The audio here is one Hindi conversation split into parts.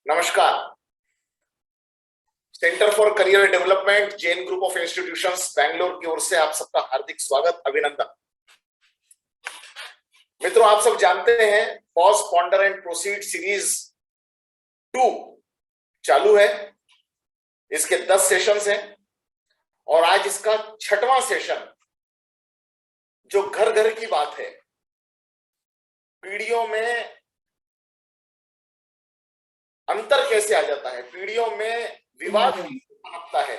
नमस्कार। Centre for career development, Jain group of institutions Bangalore की ओर से आप सबका हार्दिक स्वागत, अभिनंदन। मित्रों, आप सब जानते हैं pause, ponder and proceed series 2 चालू है। इसके 10 सेशंस हैं और आज इसका 6वां सेशन, जो घर घर की बात है। पीढ़ियों में अंतर कैसे आ जाता है, पीढ़ियों में विवाद आता है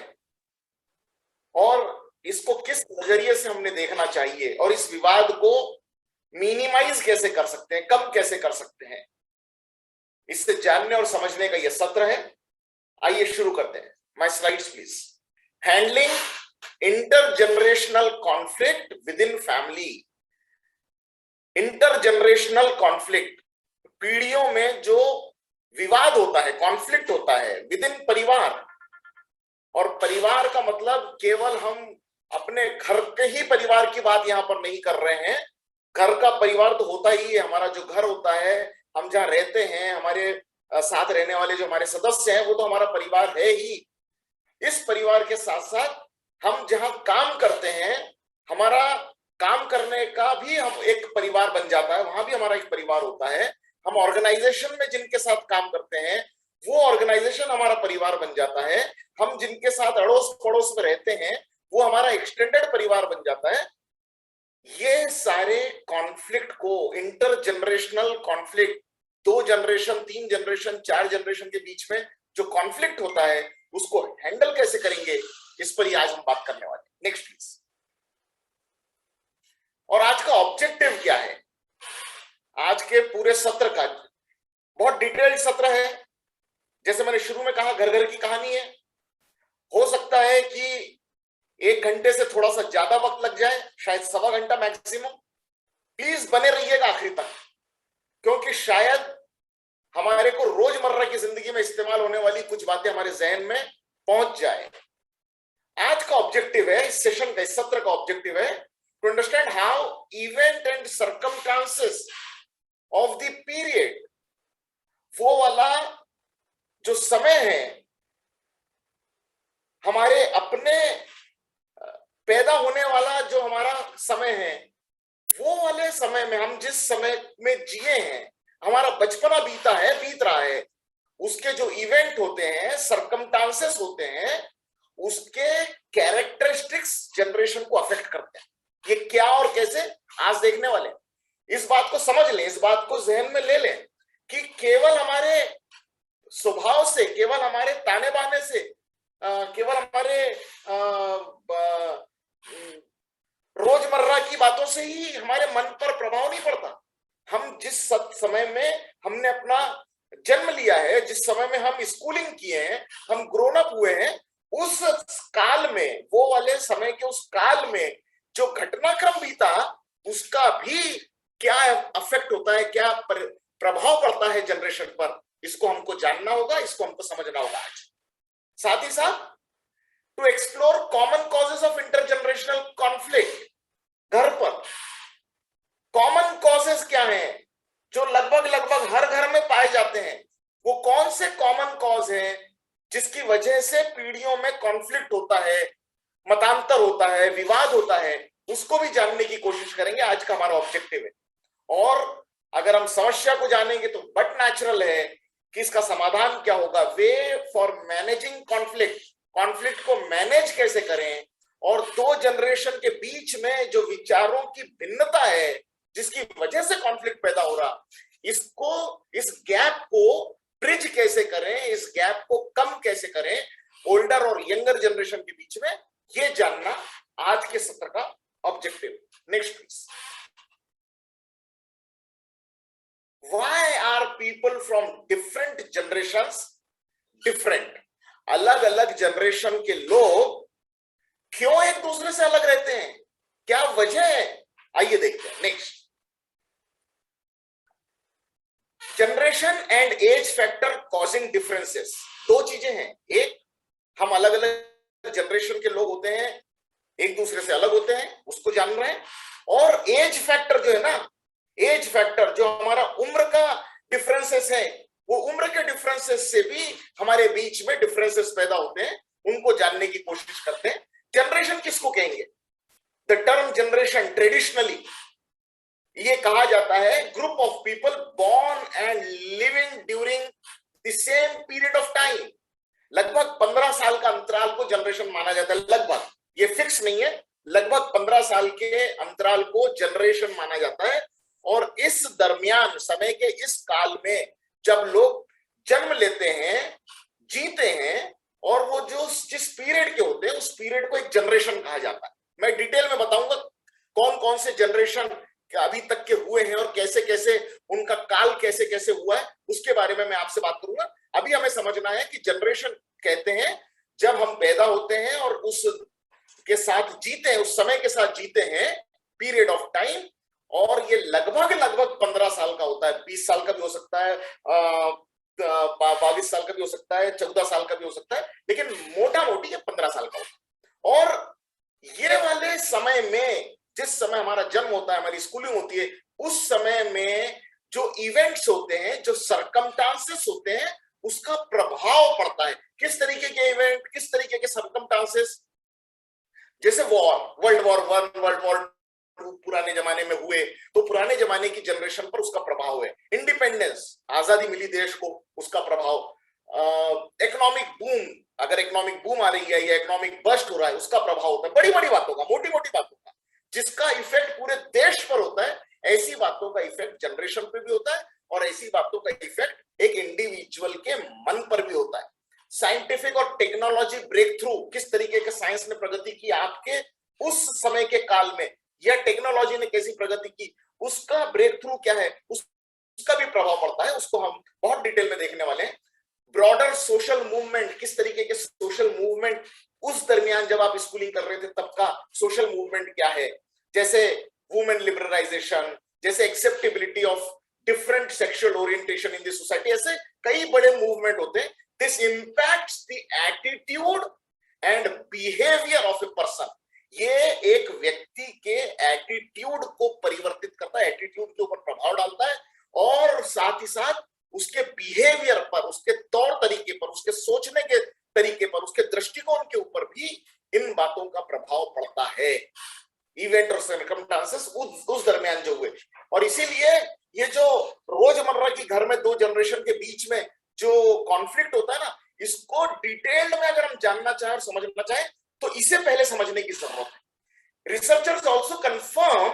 और इसको किस नजरिए से हमने देखना चाहिए और इस विवाद को मिनिमाइज कैसे कर सकते हैं, कम कैसे कर सकते हैं, इससे जानने और समझने का यह सत्र है। आइए शुरू करते हैं। My slides please. Handling intergenerational conflict with in family. Intergenerational conflict, पीढ़ियों में जो विवाद होता है, कॉन्फ्लिक्ट होता है विद इन परिवार। और परिवार का मतलब केवल हम अपने घर के ही परिवार की बात यहां पर नहीं कर रहे हैं। घर का परिवार तो होता ही है, हमारा जो घर होता है, हम जहां रहते हैं, हमारे साथ रहने वाले जो हमारे सदस्य हैं, वो तो हमारा परिवार है ही। इस परिवार के साथ साथ हम जहां काम करते हैं, हमारा काम करने का भी हम एक परिवार बन जाता है, वहां भी हमारा एक परिवार होता है। हम ऑर्गेनाइजेशन में जिनके साथ काम करते हैं, वो ऑर्गेनाइजेशन हमारा परिवार बन जाता है। हम जिनके साथ अड़ोस पड़ोस में रहते हैं, वो हमारा एक्सटेंडेड परिवार बन जाता है। ये सारे कॉन्फ्लिक्ट को, intergenerational conflict, 2 generation, 3 generation, 4 generation के बीच में जो कॉन्फ्लिक्ट होता है, उसको हैंडल कैसे करेंगे, इस पर ही आज हम बात करने वाले हैं। Next please. और आज का ऑब्जेक्टिव क्या है? आज के पूरे सत्र का बहुत डिटेल्ड सत्र है। जैसे मैंने शुरू में कहा, घर घर की कहानी है। हो सकता है कि 1 घंटे से थोड़ा सा ज्यादा वक्त लग जाए, शायद 1.25 घंटा मैक्सिमम। प्लीज बने रहिएगा आखिर तक, क्योंकि शायद हमारे को रोजमर्रा की जिंदगी में इस्तेमाल होने वाली कुछ बातें हमारे जहन में पहुंच जाए। आज का ऑब्जेक्टिव है, इस सेशन का, इस सत्र का ऑब्जेक्टिव है to understand how event and circumstances of the period, वो वाला जो समय है, हमारे अपने पैदा होने वाला जो हमारा समय है, वो वाले समय में, हम जिस समय में जिए हैं, हमारा बचपना बीता है, बीत रहा है, उसके जो इवेंट होते हैं, सर्कमस्टांसेस होते हैं, उसके कैरेक्टरिस्टिक्स जनरेशन को अफेक्ट करते हैं। ये क्या और कैसे, आज देखने वाले। इस बात को समझ लें, इस बात को जहन में ले लें कि केवल हमारे स्वभाव से, केवल हमारे ताने बाने से, केवल हमारे रोजमर्रा की बातों से ही हमारे मन पर प्रभाव नहीं पड़ता। हम जिस समय में हमने अपना जन्म लिया है, जिस समय में हम स्कूलिंग किए हैं, हम ग्रोन अप हुए हैं, उस काल में, वो वाले समय के उस काल में जो घटनाक्रम बीता, उसका भी क्या अफेक्ट होता है, क्या प्रभाव पड़ता है जनरेशन पर, इसको हमको जानना होगा, इसको हमको समझना होगा आज। साथ ही साथ to explore common causes of intergenerational conflict. घर पर कॉमन कॉजेस क्या हैं जो लगभग लगभग हर घर में पाए जाते हैं? वो कौन से कॉमन कॉज हैं जिसकी वजह से पीढ़ियों में कॉन्फ्लिक्ट होता है, मतांतर होता है, विवाद होता है, उसको भी जानने की कोशिश करेंगे। आज का हमारा ऑब्जेक्टिव है। और अगर हम समस्या को जानेंगे तो बट नेचुरल है कि इसका समाधान क्या होगा। Way for managing conflict, conflict को मैनेज कैसे करें, और 2 जनरेशन के बीच में जो विचारों की भिन्नता है, जिसकी वजह से कॉन्फ्लिक्ट पैदा हो रहा, इसको, इस गैप को ब्रिज कैसे करें, इस गैप को कम कैसे करें ओल्डर और यंगर जनरेशन के बीच में, ये जानना आज के सत्र का objective. Next please. Why are people from different generations different? अलग अलग जनरेशन के लोग क्यों एक दूसरे से अलग रहते हैं, क्या वजह है? आइए देखते हैं। Next. Generation and age factor causing differences. 2 चीजें हैं, एक, हम अलग अलग जनरेशन के लोग होते हैं, एक दूसरे से अलग होते हैं, उसको जान रहे हैं। और एज फैक्टर जो है ना, एज फैक्टर जो हमारा उम्र का डिफरेंसेस है, वो उम्र के डिफरेंसेस से भी हमारे बीच में डिफरेंसेस पैदा होते हैं, उनको जानने की कोशिश करते हैं। जनरेशन किसको कहेंगे? द टर्म जनरेशन ट्रेडिशनली ये कहा जाता है group of people born and living during the same period of time. लगभग 15 साल का अंतराल को जनरेशन माना जाता है। लगभग, ये फिक्स नहीं है, लगभग 15 साल के अंतराल को जनरेशन माना जाता है। और इस दरमियान समय के इस काल में जब लोग जन्म लेते हैं, जीते हैं, और वो जो जिस पीरियड के होते हैं उस पीरियड को एक जनरेशन कहा जाता है। मैं डिटेल में बताऊंगा कौन कौन से जनरेशन अभी तक के हुए हैं और कैसे कैसे उनका काल कैसे कैसे हुआ है, उसके बारे में मैं आपसे बात करूंगा। अभी हमें समझना है कि जनरेशन कहते हैं जब हम पैदा होते हैं और उस के साथ जीते हैं, उस समय के साथ जीते हैं, पीरियड ऑफ टाइम, और ये लगभग लगभग 15 साल का होता है। 20 साल का भी हो सकता है, 22 साल का भी हो सकता है, 14 साल का भी हो सकता है, लेकिन मोटा मोटी ये 15 साल का होता है। और ये वाले समय में, जिस समय हमारा जन्म होता है, हमारी स्कूलिंग होती है, उस समय में जो इवेंट्स होते हैं, जो सर्कमस्टांसेस होते हैं, उसका प्रभाव पड़ता है। किस तरीके के इवेंट, किस तरीके के सर्कमस्टांसेस? जैसे war, world war 1, world war 2 पुराने जमाने में हुए, तो पुराने जमाने की जनरेशन पर उसका प्रभाव है। इंडिपेंडेंस, आजादी मिली देश को, उसका प्रभाव। इकोनॉमिक बूम, अगर इकोनॉमिक बूम आ रही है या इकोनॉमिक बस्ट हो रहा है, उसका प्रभाव होता है। बड़ी बड़ी बातों का, मोटी मोटी बातों का, जिसका इफेक्ट पूरे देश पर होता है, ऐसी बातों का इफेक्ट जनरेशन पे भी होता है, और ऐसी बातों का इफेक्ट एक इंडिविजुअल के मन पर भी होता है। साइंटिफिक और टेक्नोलॉजी ब्रेक थ्रू, किस तरीके के साइंस ने प्रगति की आपके उस समय के काल में, या टेक्नोलॉजी ने कैसी प्रगति की, उसका ब्रेक थ्रू क्या है, उसका भी प्रभाव पड़ता है। उसको हम बहुत डिटेल में देखने वाले हैं। ब्रॉडर सोशल मूवमेंट, किस तरीके के सोशल मूवमेंट उस दरमियान जब आप स्कूलिंग कर रहे थे तब का सोशल मूवमेंट क्या है, जैसे वुमेन लिबरलाइजेशन, जैसे acceptability of different sexual orientation in the society, ऐसे कई बड़े मूवमेंट होते हैं। This impacts the attitude and behaviour of a person. ये एक व्यक्ति के एटीट्यूड को परिवर्तित करता है, एटीट्यूड के ऊपर प्रभाव डालता है, और साथ ही साथ उसके बिहेवियर पर, उसके तौर तरीके पर, उसके सोचने के तरीके पर, उसके दृष्टिकोण के ऊपर भी इन बातों का प्रभाव पड़ता है। इवेंट और सर्कमस्टांसेस उस दरमियान जो हुए, और इसीलिए ये जो रोजमर्रा की घर में दो जनरेशन के बीच में जो कॉन्फ्लिक्ट होता है ना, इसको डिटेल्ड में अगर हम जानना चाहें और समझना चाहें तो इसे पहले समझने की जरूरत है। Researchers also confirm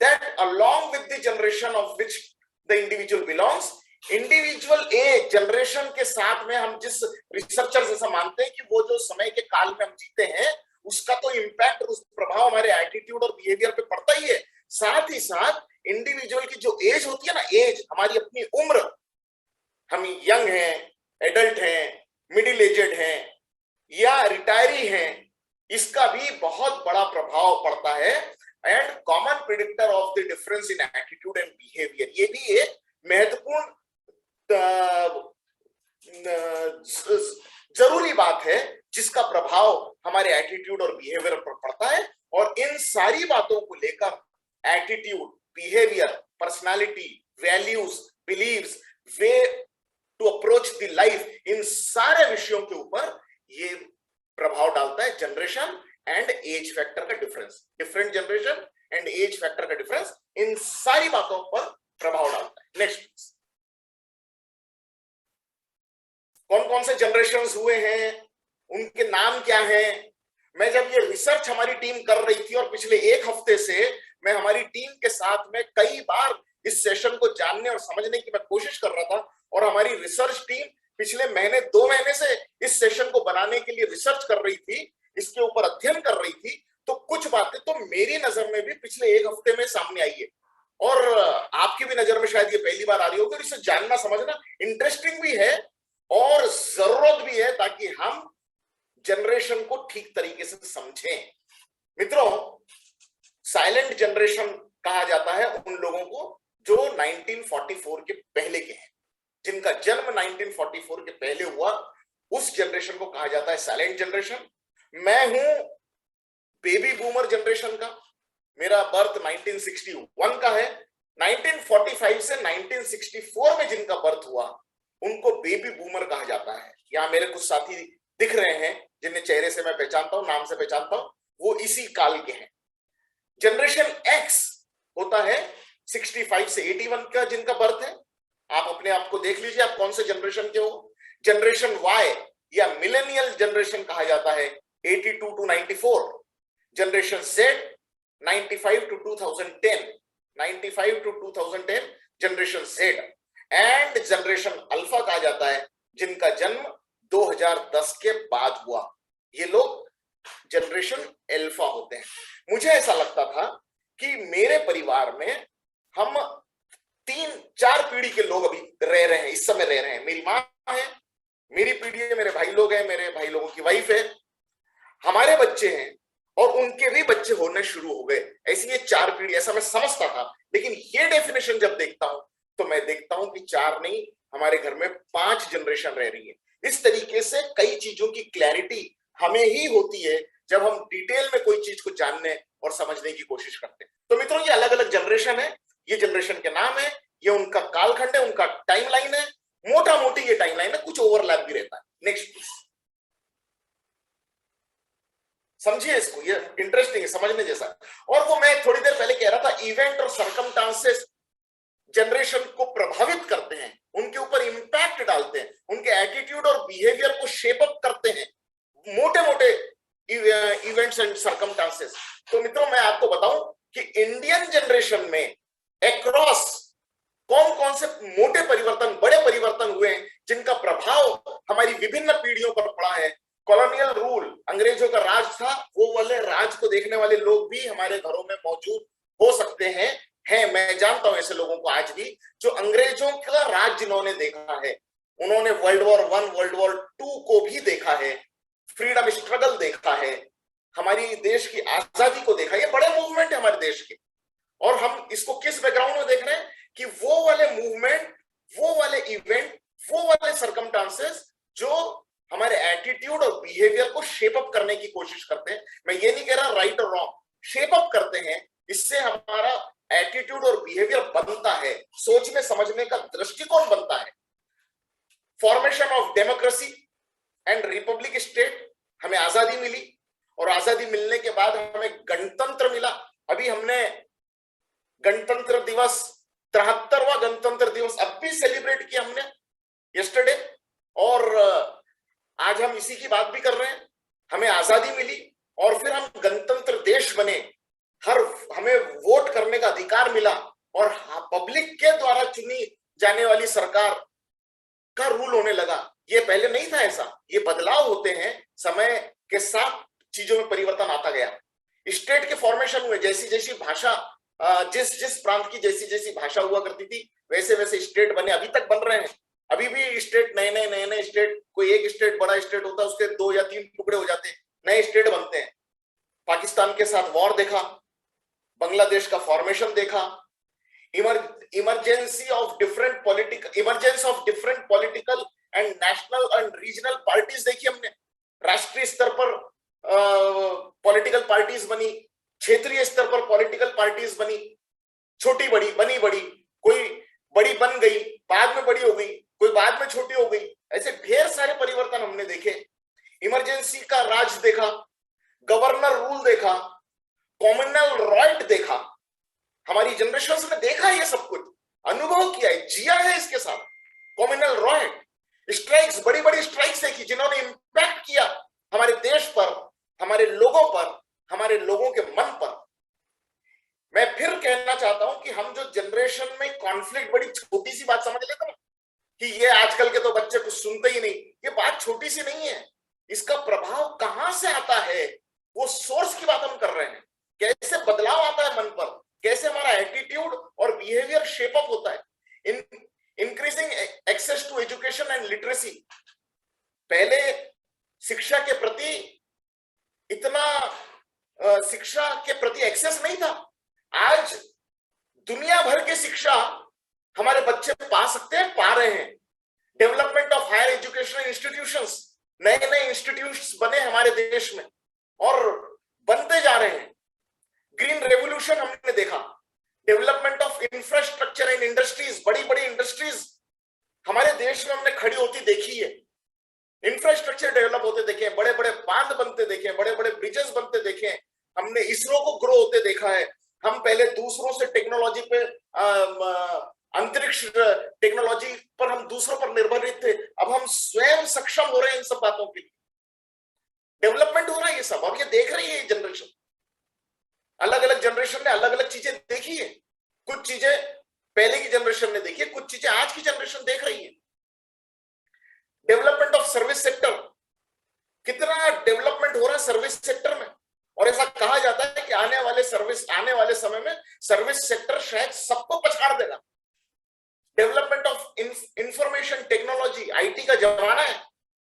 that along with the generation of which the individual belongs, individual age generation के साथ में हम जिस रिसर्चर्स ऐसा मानते हैं कि वो जो समय के काल में हम जीते हैं, उसका तो इंपैक्ट, उस प्रभाव हमारे एटीट्यूड और बिहेवियर पे पड़ता ही है। साथ ही साथ इंडिविजुअल की जो एज होती है ना, एज, हमारी अपनी उम्र, हम यंग हैं, एडल्ट हैं, मिडिल एजेड हैं या रिटायरी हैं, इसका भी बहुत बड़ा प्रभाव पड़ता है। And common predictor of the difference in attitude and behaviour, ये भी एक महत्वपूर्ण जरूरी बात है जिसका प्रभाव हमारे एटीट्यूड और बिहेवियर पर पड़ता है। और इन सारी बातों को लेकर attitude, behaviour, personality, values, beliefs, way to approach the life, इन सारे विषयों के ऊपर ये प्रभाव डालता है जनरेशन एंड एज फैक्टर का difference. Different generation and age factor का डिफरेंस इन सारी बातों पर प्रभाव डालता है। नेक्स्ट, कौन कौन से जनरेशंस हुए हैं, उनके नाम क्या हैं? मैं जब ये रिसर्च हमारी टीम कर रही थी और पिछले एक हफ्ते से मैं हमारी टीम के साथ में कई बार इस सेशन को जानने और समझने की मैं कोशिश कर रहा था, और हमारी रिसर्च टीम पिछले महीने 2 महीने से इस सेशन को बनाने के लिए रिसर्च कर रही थी, इसके ऊपर अध्ययन कर रही थी, तो कुछ बातें तो मेरी नजर में भी पिछले एक हफ्ते में सामने आई है, और आपकी भी नजर में शायद ये पहली बार आ रही होगी। इसे जानना समझना इंटरेस्टिंग भी है और जरूरत भी है, ताकि हम जनरेशन को ठीक तरीके से समझें। मित्रों, साइलेंट जनरेशन कहा जाता है उन लोगों को जो 1944 के पहले के हैं, जिनका जन्म 1944 के पहले हुआ, उस जनरेशन को कहा जाता है साइलेंट जनरेशन। मैं हूं बेबी बूमर जनरेशन का, मेरा बर्थ 1961 का है। 1945 से 1964 में जिनका बर्थ हुआ, उनको बेबी बूमर कहा जाता है। यहाँ मेरे कुछ साथी दिख रहे हैं जिन्हें चेहरे से मैं पहचानता हूं, नाम से पहचानता हूं, वो इसी काल के हैं। जनरेशन एक्स होता है 65 से 81 का जिनका बर्थ है। आप अपने आप को देख लीजिए आप कौन से जनरेशन के हो। जनरेशन वाई या मिलेनियल जनरेशन कहा जाता है 82 to 94। Generation Z 95 to 2010, 95 to 2010 generation Z. And generation alpha कहा जाता है जिनका जन्म 2010 के बाद हुआ। ये लोग जनरेशन अल्फा होते हैं। मुझे ऐसा लगता था कि मेरे परिवार में हम 3-4 पीढ़ी के लोग अभी रह रहे हैं, इस समय रह रहे हैं। मेरी माँ है, मेरी पीढ़ी है, मेरे भाई लोग हैं, मेरे भाई लोगों की वाइफ है, हमारे बच्चे हैं और उनके भी बच्चे होने शुरू हो गए। ऐसी ये 4 पीढ़ी, ऐसा मैं समझता था। लेकिन ये डेफिनेशन जब देखता हूं तो मैं देखता हूं कि 4 नहीं, हमारे घर में 5 जनरेशन रह रही है। इस तरीके से कई चीजों की क्लैरिटी हमें ही होती है जब हम डिटेल में कोई चीज को जानने और समझने की कोशिश करते हैं। तो मित्रों, ये अलग अलग जनरेशन है, ये जनरेशन के नाम है, ये उनका कालखंड है, उनका टाइमलाइन है। मोटा मोटी ये टाइमलाइन है, कुछ ओवरलैप भी रहता है। Next please. समझिए इसको, ये इंटरेस्टिंग है, समझने जैसा। और वो मैं थोड़ी देर पहले कह रहा था, इवेंट और सर्कमस्टांसेस जनरेशन को प्रभावित करते हैं, उनके ऊपर इंपैक्ट डालते हैं, उनके एटीट्यूड और बिहेवियर को शेप अप करते हैं, मोटे मोटे इवेंट्स एंड सर्कमस्टांसेस। तो मित्रों, मैं आपको बताऊं कि इंडियन जनरेशन में अक्रॉस कौन कौन से मोटे परिवर्तन, बड़े परिवर्तन हुए हैं जिनका प्रभाव हमारी विभिन्न पीढ़ियों पर पड़ा है। कॉलोनियल रूल, अंग्रेजों का राज था, वो वाले राज को देखने वाले लोग भी हमारे घरों में मौजूद हो सकते हैं। मैं जानता हूं ऐसे लोगों को आज भी, जो अंग्रेजों का राज जिन्होंने देखा है, उन्होंने वर्ल्ड वॉर 1, वर्ल्ड वॉर 2 को भी देखा है, फ्रीडम स्ट्रगल देखा है, हमारी देश की आजादी को देखा। ये बड़े मूवमेंट है हमारे देश के, और हम इसको किस बैकग्राउंड में देख रहे हैं कि वो वाले मूवमेंट, वो वाले इवेंट, वो वाले सर्कमस्टांसेस जो हमारे एटीट्यूड और बिहेवियर को शेप अप करने की कोशिश करते हैं। मैं ये नहीं कह रहा राइट और रॉन्ग, शेप अप करते हैं, इससे हमारा एटीट्यूड और बिहेवियर बनता है, सोचने समझने का दृष्टिकोण बनता है। Formation of democracy and Republic state, हमें आजादी मिली, और आजादी मिलने के बाद हमें गणतंत्र मिला। अभी हमने गणतंत्र दिवस, 73वां गणतंत्र दिवस अब भी सेलिब्रेट किया हमने यस्टरडे, और आज हम इसी की बात भी कर रहे हैं। हमें आजादी मिली और फिर हम गणतंत्र देश बने, हमें वोट करने का अधिकार मिला, और पब्लिक के द्वारा चुनी जाने वाली सरकार का रूल होने लगा। ये पहले नहीं था ऐसा। ये बदलाव होते हैं, समय के साथ चीजों में परिवर्तन आता गया। स्टेट के फॉर्मेशन हुए, जैसी जैसी भाषा, जिस प्रांत की जैसी जैसी भाषा हुआ करती थी, वैसे वैसे स्टेट बने, अभी तक बन रहे हैं। अभी भी स्टेट, नए स्टेट, कोई एक स्टेट बड़ा स्टेट होता है, उसके 2 या 3 टुकड़े हो जाते हैं, नए स्टेट बनते हैं। पाकिस्तान के साथ वॉर देखा, बांग्लादेश का फॉर्मेशन देखा, emergency of different political and national and regional parties देखी हमने। राष्ट्रीय स्तर पर पॉलिटिकल पार्टीज बनी, क्षेत्रीय स्तर पर पॉलिटिकल पार्टीज बनी, छोटी बड़ी बनी, बड़ी कोई बड़ी बन गई, बाद में बड़ी हो गई, कोई बाद में छोटी हो गई, ऐसे ढेर सारे परिवर्तन हमने देखे। इमरजेंसी का राज देखा, गवर्नर रूल देखा, कॉम्युनल राइट देखा। हमारी जनरेशन ने देखा ये सब कुछ, अनुभव किया है, जिया है इसके साथ। कॉम्युनल राइट, स्ट्राइक्स, बड़ी बड़ी स्ट्राइक्स देखी जिन्होंने इंपैक्ट किया हमारे देश पर, हमारे लोगों पर, हमारे लोगों के मन पर। मैं फिर कहना चाहता हूं कि हम जो जनरेशन में कॉन्फ्लिक्ट, बड़ी छोटी सी बात समझ लेते हैं कि ये आजकल के तो बच्चे कुछ सुनते ही नहीं, ये बात छोटी सी नहीं है। इसका प्रभाव कहां से आता है, वो सोर्स की बात हम कर रहे हैं। कैसे बदलाव आता है मन पर, कैसे हमारा एटीट्यूड और बिहेवियर शेप अप होता है। Increasing access to education and literacy, पहले शिक्षा के प्रति इतना शिक्षा के प्रति एक्सेस नहीं था। आज दुनिया भर की शिक्षा हमारे बच्चे पा सकते हैं, पा रहे हैं। Development of higher educational institutions, नए नए इंस्टीट्यूट्स बने हमारे देश में और बनते जा रहे हैं। ग्रीन रेवोल्यूशन हमने देखा, development of infrastructure and industries, बड़ी बड़ी इंडस्ट्रीज हमारे देश में हमने खड़ी होती देखी है, इंफ्रास्ट्रक्चर डेवलप होते देखे हैं, बड़े बड़े बांध बनते देखे हैं, बड़े बड़े ब्रिजेस बनते देखे हैं, हमने इसरो को ग्रो होते देखा है। हम पहले दूसरों से टेक्नोलॉजी पे अंतरिक्ष टेक्नोलॉजी पर हम दूसरों पर निर्भरित थे, अब हम स्वयं सक्षम हो रहे हैं इन सब बातों के लिए। डेवलपमेंट हो रहा है ये सब, और ये देख रही है ये जनरेशन। अलग अलग जनरेशन ने अलग अलग चीजें देखी है, कुछ चीजें पहले की जनरेशन ने देखी है, कुछ चीजें आज की जनरेशन देख रही है। डेवलपमेंट ऑफ सर्विस सेक्टर, कितना डेवलपमेंट हो रहा है सर्विस सेक्टर में, और ऐसा कहा जाता है कि आने वाले समय में सर्विस सेक्टर शायद सबको पछाड़ देगा। Development of information technology, IT का जमाना है,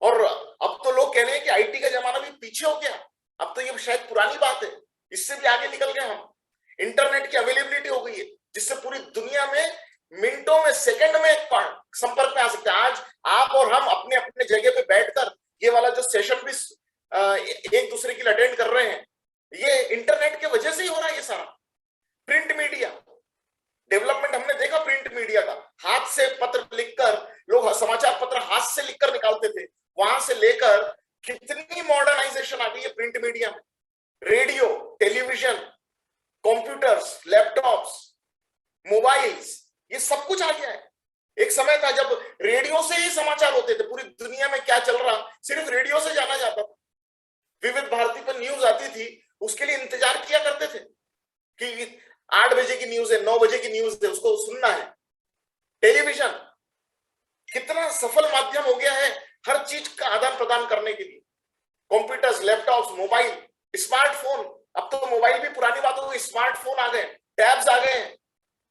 और अब तो लोग कह रहे हैं कि आईटी का जमाना भी पीछे हो गया, अब तो ये शायद पुरानी बात है, इससे भी आगे निकल गए हम। इंटरनेट की अवेलेबिलिटी हो गई है, जिससे पूरी दुनिया में मिनटों में, सेकंड में संपर्क में आ सकते हैं। आज आप और हम अपने अपने जगह पे बैठकर ये वाला जो सेशन भी एक दूसरे के लिए अटेंड कर रहे हैं, ये इंटरनेट के वजह से ही हो रहा है ये सारा। प्रिंट मीडिया डेवलपमेंट हमने देखा, प्रिंट मीडिया का, हाथ से पत्र लिखकर लोग समाचार पत्र हाथ से लिखकर निकालते थे, वहां से लेकर कितनी मॉडर्नाइजेशन आ गई है प्रिंट मीडिया में। Radio, television, computers, laptops, mobiles, ये सब कुछ आ गया है। एक समय था जब रेडियो से ही समाचार होते थे, पूरी दुनिया में क्या चल रहा सिर्फ रेडियो से जाना जाता था। विविध भारती पर न्यूज आती थी, उसके लिए इंतजार किया करते थे कि 8 बजे की न्यूज है, 9 बजे की न्यूज है, उसको सुनना है। टेलीविजन कितना सफल माध्यम हो गया है हर चीज का आदान प्रदान करने के लिए। कंप्यूटर्स, लैपटॉप्स, मोबाइल, स्मार्टफोन, अब तो मोबाइल भी पुरानी बात हो गई, स्मार्टफोन आ गए, टैब्स आ गए हैं।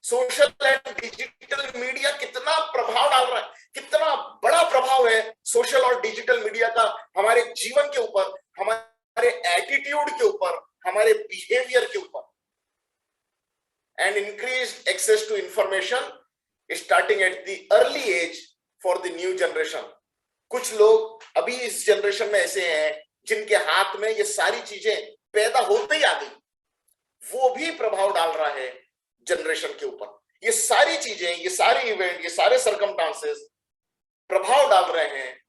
सोशल एंड डिजिटल मीडिया कितना प्रभाव डाल रहा है, कितना बड़ा प्रभाव है सोशल और डिजिटल मीडिया का हमारे जीवन के ऊपर, हमारे एटीट्यूड के ऊपर, हमारे बिहेवियर के ऊपर। And increase access to information starting at the early age for the new generation. कुछ लोग अभी इस जनरेशन में ऐसे हैं जिनके हाथ में ये सारी चीजें पैदा होते ही आ गई, वो भी प्रभाव डाल रहा है जनरेशन के ऊपर। ये सारी चीजें, ये सारे इवेंट, ये सारे सर्कमस्टांसेस प्रभाव डाल रहे हैं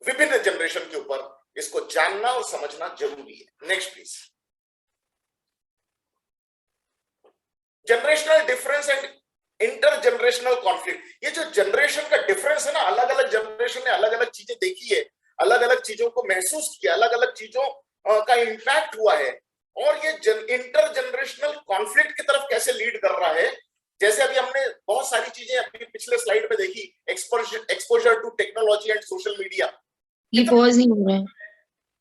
विभिन्न जनरेशन के ऊपर। इसको जानना और समझना जरूरी है। Next please. Generational difference and inter generational conflict. ये जो जनरेशन का डिफरेंस है ना, अलग अलग जनरेशन ने अलग अलग चीजें देखी है, अलग अलग चीजों को महसूस किया, अलग अलग चीजों का इम्पैक्ट हुआ है, और ये इंटर जनरेशनल कॉन्फ्लिक्ट की तरफ कैसे लीड कर रहा है। जैसे अभी हमने बहुत सारी चीजें अपनी पिछले स्लाइड में देखी, exposure to technology and social media, ये पॉज ही हो रहा है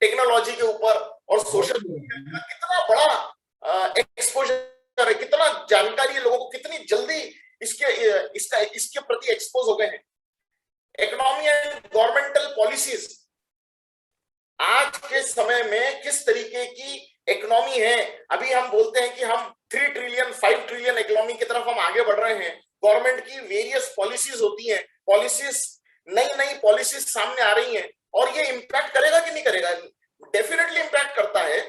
टेक्नोलॉजी के ऊपर और सोशल मीडिया का कितना बड़ा एक्सपोजर है, कितना जानकारी है लोगों को, कितनी जल्दी इसके प्रति एक्सपोज हो गए हैं। इकोनॉमी एंड गवर्नमेंटल पॉलिसीज, आज के समय में किस तरीके की इकोनॉमी है। अभी हम बोलते हैं कि हम 3 ट्रिलियन 5 ट्रिलियन इकोनॉमी की तरफ हम आगे बढ़ रहे हैं। गवर्नमेंट की वेरियस पॉलिसीज होती हैं, नई नई पॉलिसीज सामने आ रही हैं, और ये इम्पैक्ट करेगा कि नहीं करेगा? डेफिनेटली इम्पैक्ट करता है।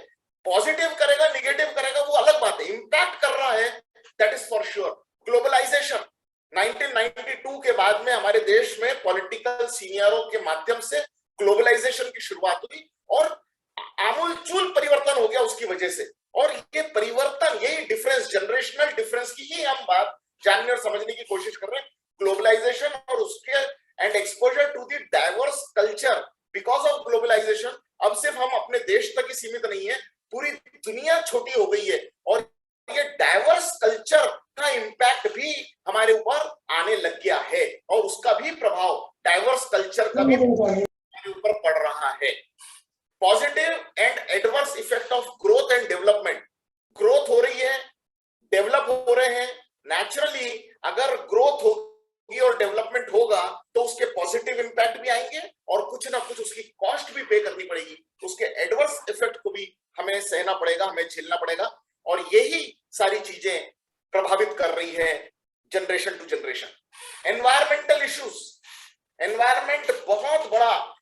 पॉजिटिव करेगा, निगेटिव करेगा, वो अलग बात है, इम्पैक्ट कर रहा है, that is for sure. Globalisation 1992 के बाद में हमारे देश में पॉलिटिकल सीनियरों के माध्यम से ग्लोबलाइजेशन की शुरुआत हुई, और आमूलचूल परिवर्तन हो गया उसकी वजह से। और ये परिवर्तन, यही डिफरेंस, जनरेशनल डिफरेंस की ही हम बात जानने और समझने की कोशिश कर रहे हैं। ग्लोबलाइजेशन और उसके and exposure to the diverse culture because of globalisation. अब सिर्फ हम अपने देश तक ही सीमित नहीं है, पूरी दुनिया छोटी हो गई है, और ये डाइवर्स कल्चर का इम्पैक्ट भी हमारे ऊपर आने लग गया है, और उसका भी प्रभाव डाइवर्स कल्चर का भी हमारे ऊपर पड़ रहा है। Positive and adverse effect of growth and development. Growth हो रही है, डेवलप हो रहे हैं। नेचुरली अगर ग्रोथ होगी और डेवलपमेंट होगा तो उसके पॉजिटिव इंपैक्ट भी आएंगे, और कुछ ना कुछ उसकी कॉस्ट भी पे करनी पड़ेगी, उसके एडवर्स इफेक्ट को भी हमें सहना पड़ेगा, हमें झेलना पड़ेगा। और यही सारी चीजें प्रभावित कर रही है generation to generation. Environmental issues, environment बहुत बड़ा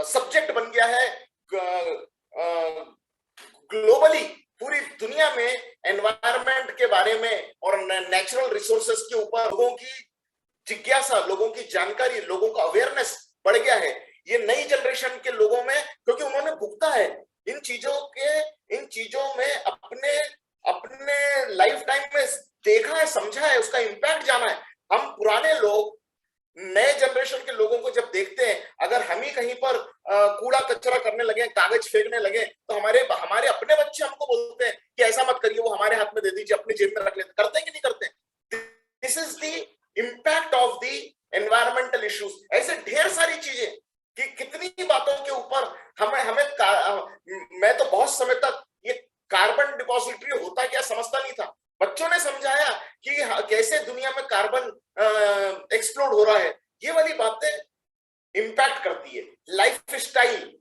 सब्जेक्ट बन गया है ग्लोबली। पूरी दुनिया में एनवायरमेंट के बारे में और नेचुरल रिसोर्सेस के ऊपर लोगों की जिज्ञासा, लोगों की जानकारी, लोगों का अवेयरनेस बढ़ गया है ये नई जनरेशन के लोगों में, क्योंकि उन्होंने भुगता है इन चीजों में, अपने अपने लाइफ टाइम में देखा है, समझा है, उसका इंपैक्ट जाना है। हम पुराने लोग नए जनरेशन के लोगों को जब देखते हैं, अगर हम ही कहीं पर कूड़ा कचरा करने लगे, कागज फेंकने लगे, तो हमारे हमारे अपने बच्चे हमको बोलते हैं कि ऐसा मत करिए, वो हमारे हाथ में दे दीजिए, अपनी जेब में रख लेते। करते हैं कि नहीं करते? This is the impact of the environmental issues. ऐसे ढेर सारी चीजें कि कितनी बातों के ऊपर हमें हमें मैं तो बहुत समय तक ये कार्बन डिपॉजिटरी होता क्या समझता नहीं था। बच्चों ने समझाया कि कैसे दुनिया में कार्बन एक्सप्लोड हो रहा है। ये वाली बातें इंपैक्ट करती है। लाइफ स्टाइल,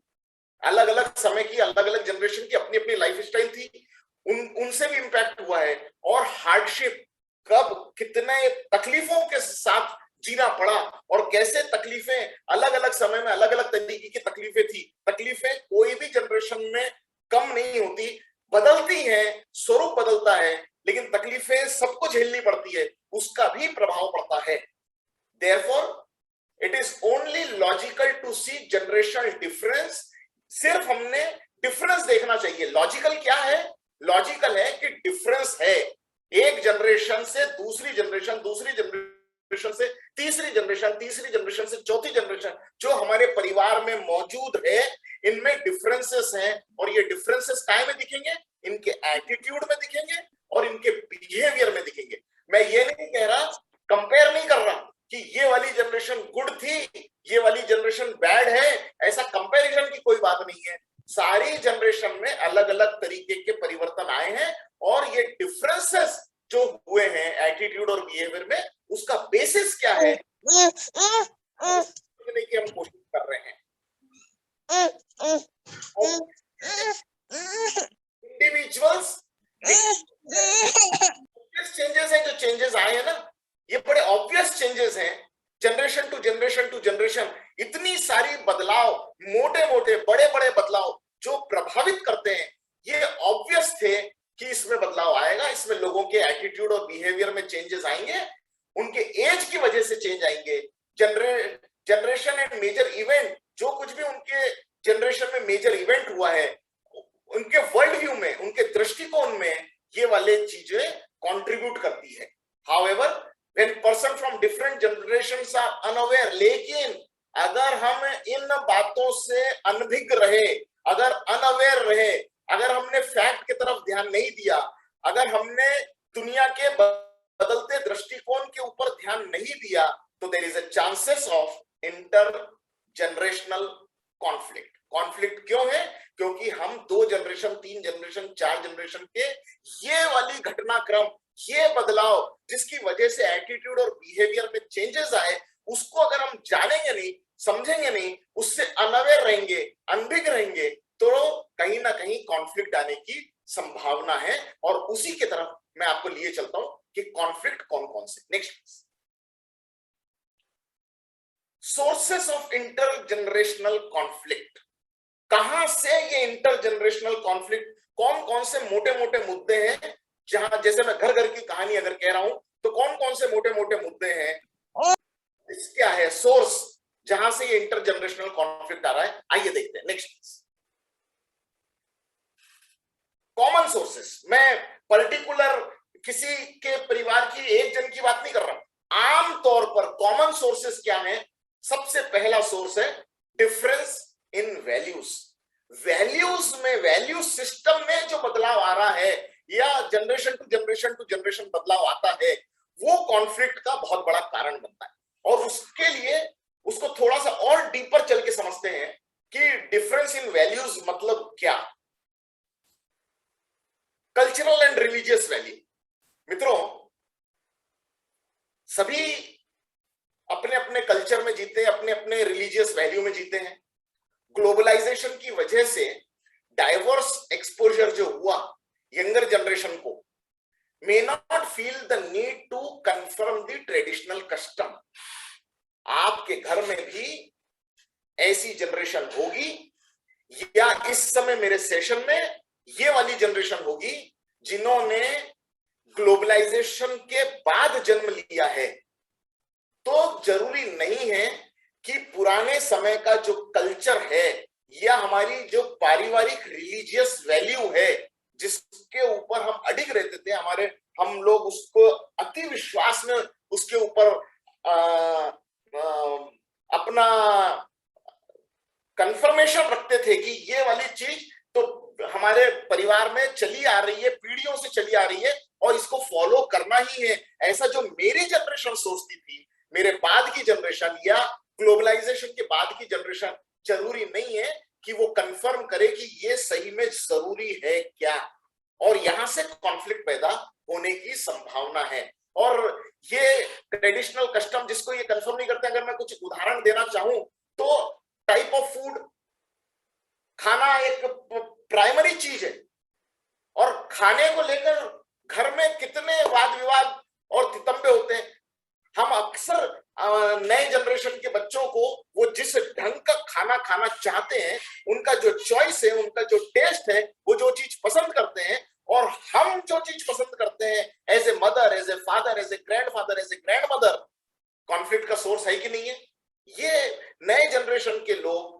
अलग अलग समय की, अलग अलग जनरेशन की अपनी अपनी लाइफ स्टाइल थी, उनसे भी इंपैक्ट हुआ है। और हार्डशिप, कब कितने तकलीफों के साथ जीना पड़ा, और कैसे तकलीफें अलग अलग समय में अलग अलग तरीके की तकलीफें थी। तकलीफें कोई भी जनरेशन में कम नहीं होती, बदलती हैं, स्वरूप बदलता है, लेकिन तकलीफें सबको झेलनी पड़ती है, उसका भी प्रभाव पड़ता है। Therefore, it is only logical to see generational difference। सिर्फ हमने डिफरेंस देखना चाहिए। लॉजिकल क्या है? लॉजिकल है कि डिफरेंस है एक जनरेशन से दूसरी जनरेशन, दूसरी जनरेशन से तीसरी जनरेशन, तीसरी जनरेशन से चौथी जनरेशन। जो हमारे परिवार में मौजूद है, इनमें डिफरेंसेस हैं, और ये डिफरेंसेस काय में दिखेंगे? इनके एटीट्यूड में दिखेंगे और इनके बिहेवियर में दिखेंगे। मैं ये नहीं कह रहा, कंपेयर नहीं कर रहा कि ये वाली जनरेशन गुड थी, ये वाली जनरेशन बैड है, ऐसा कंपैरिजन की कोई बात नहीं है। सारी जनरेशन में अलग अलग तरीके के परिवर्तन आए हैं, और ये डिफरेंसेस जो हुए हैं एटीट्यूड और बिहेवियर में, उसका बेसिस क्या है समझने की हम कोशिश कर रहे हैं। इंडिविजुअल्स चेंजेस हैं, जो चेंजेस आए हैं ना, ये बड़े ऑब्वियस चेंजेस हैं। Generation to generation to generation इतनी सारी बदलाव, मोटे मोटे बड़े बड़े बदलाव जो प्रभावित करते हैं, ये ऑब्वियस थे कि इसमें बदलाव आएगा, इसमें लोगों के एटीट्यूड और बिहेवियर में चेंजेस आएंगे, उनके एज की वजह से चेंज आएंगे। जनरेशन एंड मेजर इवेंट, जो कुछ भी उनके जनरेशन में मेजर इवेंट हुआ है, उनके वर्ल्ड व्यू में, उनके दृष्टिकोण में ये वाले चीजें कंट्रीब्यूट करती है। However, when person from different generations are unaware, लेकिन अगर हम इन बातों से अनभिज्ञ रहे, अगर अनअवेयर रहे, अगर हमने फैक्ट की तरफ ध्यान नहीं दिया, अगर हमने दुनिया के बदलते दृष्टिकोण के ऊपर ध्यान नहीं दिया, तो there is a chances of intergenerational conflict. Conflict क्यों है? क्योंकि हम 2 जनरेशन, 3 जनरेशन, 4 जनरेशन के ये वाली घटनाक्रम, ये बदलाव जिसकी वजह से एटीट्यूड और बिहेवियर में चेंजेस आए, उसको अगर हम जानेंगे नहीं, समझेंगे नहीं, उससे अनअवेयर रहेंगे, अनभिज्ञ रहेंगे, तो कहीं ना कहीं कॉन्फ्लिक्ट आने की संभावना है। और उसी की तरफ मैं आपको लिए चलता हूं कि कॉन्फ्लिक्ट कौन कौन से। Next, sources of intergenerational conflict. कहां से ये इंटरजेनरेशनल कॉन्फ्लिक्ट, कौन कौन से मोटे मोटे मुद्दे हैं, जहां, जैसे मैं घर घर की कहानी अगर कह रहा हूं, तो कौन कौन से मोटे मोटे मुद्दे हैं, क्या है सोर्स जहां से ये इंटरजेनरेशनल कॉन्फ्लिक्ट आ रहा है। आइए देखते हैं। Next, common sources. मैं पर्टिकुलर किसी के परिवार की एक जन की बात नहीं कर रहा, आमतौर पर कॉमन सोर्सेस क्या है? सबसे पहला सोर्स है डिफरेंस इन वैल्यूज। वैल्यूज में, वैल्यू सिस्टम में जो बदलाव आ रहा है, या जनरेशन टू जनरेशन बदलाव आता है, वो कॉन्फ्लिक्ट का बहुत बड़ा कारण बनता है। और उसके लिए उसको थोड़ा सा और डीपर चल के समझते हैं कि डिफरेंस इन वैल्यूज मतलब क्या। Cultural and religious value. मित्रों, सभी अपने अपने कल्चर में जीते हैं, अपने अपने रिलीजियस वैल्यू में जीते हैं। ग्लोबलाइजेशन की वजह से डाइवर्स एक्सपोजर जो हुआ यंगर जनरेशन को, may not feel the need to confirm the traditional custom। आपके घर में भी ऐसी जनरेशन होगी, या इस समय मेरे सेशन में ये वाली जनरेशन होगी जिन्होंने ग्लोबलाइजेशन के बाद जन्म लिया है। तो जरूरी नहीं है कि पुराने समय का जो कल्चर है या हमारी जो पारिवारिक रिलीजियस वैल्यू है जिसके ऊपर हम अडिग रहते थे, हम लोग उसको अति विश्वास में उसके ऊपर अपना कंफर्मेशन रखते थे कि ये वाली चीज तो हमारे परिवार में चली आ रही है, पीढ़ियों से चली आ रही है और इसको फॉलो करना ही है, ऐसा जो मेरी जनरेशन सोचती थी, मेरे बाद की जनरेशन या ग्लोबलाइजेशन के बाद की जनरेशन जरूरी नहीं है कि वो कंफर्म करे कि ये सही में जरूरी है क्या, और यहां से कॉन्फ्लिक्ट पैदा होने की संभावना है। और ये ट्रेडिशनल कस्टम जिसको ये कंफर्म नहीं करते, अगर मैं कुछ उदाहरण देना चाहूं तो टाइप ऑफ फूड, खाना एक प्राइमरी चीज है और खाने को लेकर घर में कितने वाद विवाद और तितंबे होते हैं। हम अक्सर नए जनरेशन के बच्चों को वो जिस ढंग का खाना खाना चाहते हैं, उनका जो चॉइस है, उनका जो टेस्ट है, वो जो चीज पसंद करते हैं और हम जो चीज पसंद करते हैं as a mother, as a father, as a grandfather, as a grandmother, conflict का सोर्स है कि नहीं है? ये नए जनरेशन के लोग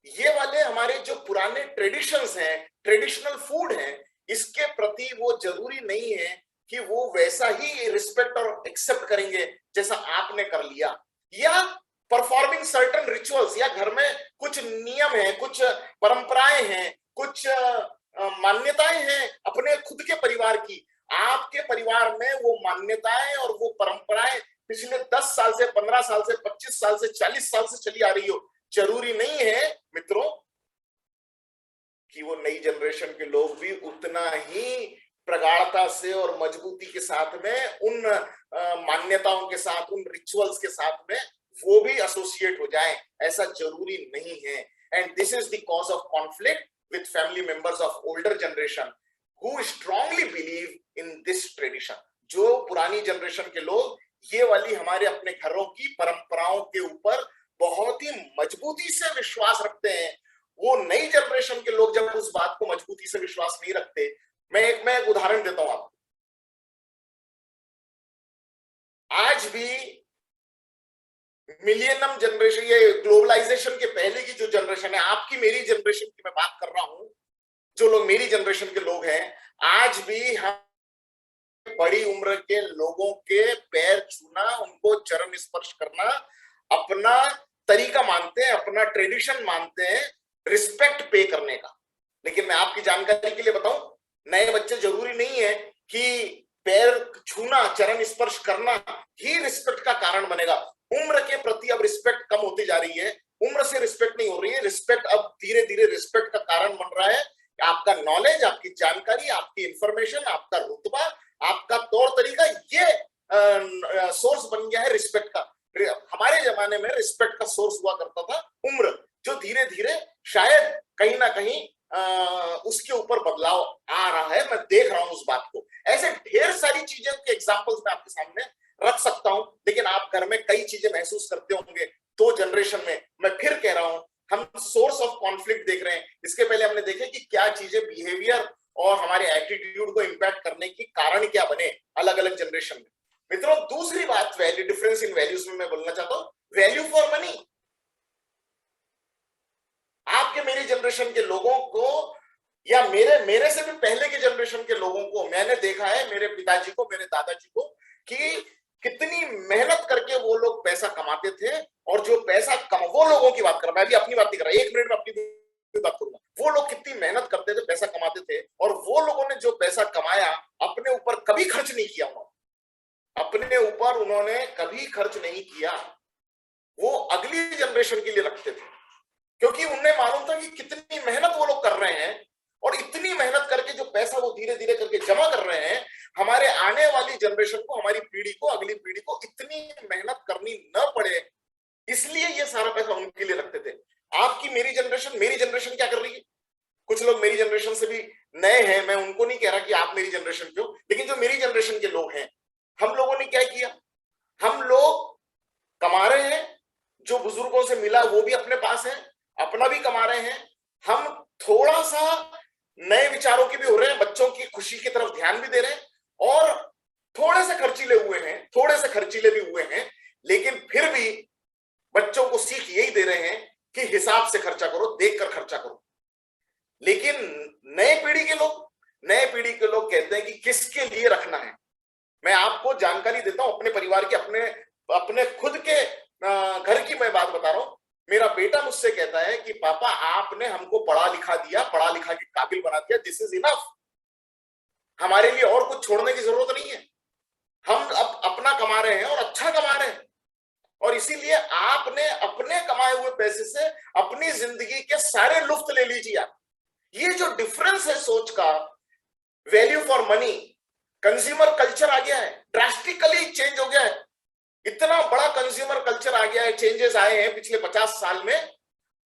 ये वाले हमारे जो पुराने ट्रेडिशंस हैं, ट्रेडिशनल फूड हैं, इसके प्रति वो जरूरी नहीं है कि वो वैसा ही रिस्पेक्ट और एक्सेप्ट करेंगे जैसा आपने कर लिया, या परफॉर्मिंग सर्टन रिचुअल्स, या घर में कुछ नियम है, कुछ परंपराएं हैं, कुछ मान्यताएं हैं अपने खुद के परिवार की, आपके परिवार में वो मान्यताएं और वो परंपराएं पिछले 10 साल से, 15 साल से, 25 साल से, 40 साल से चली आ रही हो। जरूरी नहीं है मित्रों कि वो नई जनरेशन के लोग भी उतना ही प्रगाढ़ता से और मजबूती के साथ में उन मान्यताओं के साथ, उन रिचुअल्स के साथ में वो भी एसोसिएट हो जाएं, ऐसा जरूरी नहीं है। And this is the cause of conflict with family members of older generation who strongly believe in this tradition. जो पुरानी जनरेशन के लोग ये वाली हमारे अपने घरों की परंपराओं के ऊपर बहुत ही मजबूती से विश्वास रखते हैं, वो नई जनरेशन के लोग जब उस बात को मजबूती से विश्वास नहीं रखते। मैं एक उदाहरण देता हूं आपको। आज भी मिलियनम जनरेशन, ये ग्लोबलाइजेशन के पहले की जो जनरेशन है, आपकी मेरी जनरेशन की मैं बात कर रहा हूं, जो लोग मेरी जनरेशन के लोग हैं, आज भी हम बड़ी उम्र के लोगों के पैर छूना, उनको चरण स्पर्श करना अपना तरीका मानते हैं, अपना ट्रेडिशन मानते हैं रिस्पेक्ट पे करने का। लेकिन मैं आपकी जानकारी के लिए बताऊं, नए बच्चे जरूरी नहीं है कि पैर छूना, चरण स्पर्श करना ही रिस्पेक्ट का कारण बनेगा। उम्र के प्रति अब रिस्पेक्ट कम होती जा रही है, उम्र से रिस्पेक्ट नहीं हो रही है, रिस्पेक्ट अब धीरे धीरे रिस्पेक्ट का कारण बन रहा है आपका नॉलेज, आपकी जानकारी, आपकी इंफॉर्मेशन, आपका रुतबा, आपका तौर तरीका, ये सोर्स बन गया है रिस्पेक्ट का। हमारे जमाने में रिस्पेक्ट का सोर्स हुआ करता था उम्र, जो धीरे धीरे शायद कहीं ना कहीं उसके ऊपर बदलाव आ रहा है, मैं देख रहा हूं उस बात को। ऐसे ढेर सारी चीजों के एग्जांपल्स मैं आपके सामने रख सकता हूं, लेकिन आप घर में कई चीजें महसूस करते होंगे दो जनरेशन में। मैं फिर कह रहा हूं, हम सोर्स ऑफ कॉन्फ्लिक्ट देख रहे हैं, इसके पहले हमने देखे कि क्या चीजें बिहेवियर और हमारे एटीट्यूड को इंपैक्ट करने की कारण क्या बने अलग अलग जनरेशन में। मित्रों, दूसरी बात वैल्यू, डिफरेंस इन वैल्यूज में मैं बोलना चाहता हूं, वैल्यू फॉर मनी। आपके मेरी जनरेशन के लोगों को या मेरे से भी पहले के जनरेशन के लोगों को मैंने देखा है, मेरे पिताजी को, मेरे दादाजी को, कि कितनी मेहनत करके वो लोग पैसा कमाते थे, और जो पैसा वो लोगों की बात कर रहा, मैं अभी अपनी बात नहीं कर रहा, 1 मिनट में अपनी बात करूंगा। वो लोग कितनी मेहनत करते थे, पैसा कमाते थे, और वो लोगों ने जो पैसा कमाया अपने ऊपर कभी खर्च नहीं किया, अपने ऊपर उन्होंने कभी खर्च नहीं किया, वो अगली जनरेशन के लिए रखते थे, क्योंकि उन्हें मालूम था कि कितनी मेहनत वो लोग कर रहे हैं, और इतनी मेहनत करके जो पैसा वो धीरे धीरे करके जमा कर रहे हैं, हमारे आने वाली जनरेशन को, हमारी पीढ़ी को, अगली पीढ़ी को इतनी मेहनत करनी न पड़े, इसलिए ये सारा पैसा उनके लिए रखते थे। आपकी मेरी जनरेशन क्या कर रही है? कुछ लोग मेरी जनरेशन से भी नए हैं, मैं उनको नहीं कह रहा कि आप मेरी जनरेशन के हो, लेकिन जो मेरी जनरेशन के लोग हैं, हम लोगों ने क्या किया? हम लोग कमा रहे हैं, जो बुजुर्गों से मिला वो भी अपने पास है, अपना भी कमा रहे हैं, हम थोड़ा सा नए विचारों के भी हो रहे हैं, बच्चों की खुशी की तरफ ध्यान भी दे रहे हैं, और थोड़े से खर्चीले भी हुए हैं, लेकिन फिर भी बच्चों को सीख यही दे रहे हैं कि हिसाब से खर्चा करो, देखकर खर्चा करो। लेकिन नए पीढ़ी के लोग कहते हैं कि किसके लिए रखना है। मैं आपको जानकारी देता हूं अपने परिवार की, अपने खुद के घर की मैं बात बता रहा हूं। मेरा बेटा मुझसे कहता है कि पापा आपने हमको पढ़ा लिखा दिया, पढ़ा लिखा के काबिल बना दिया, दिस इज इनफ, हमारे लिए और कुछ छोड़ने की जरूरत नहीं है, हम अब अपना कमा रहे हैं और अच्छा कमा रहे हैं, और इसीलिए आपने अपने कमाए हुए पैसे से अपनी जिंदगी के सारे लुत्फ ले लीजिए आप। ये जो डिफरेंस है सोच का, value for money, consumer culture आ गया है, ड्रास्टिकली चेंज हो गया है। इतना बड़ा कंज्यूमर कल्चर आ गया है, चेंजेस आए हैं पिछले 50 साल में।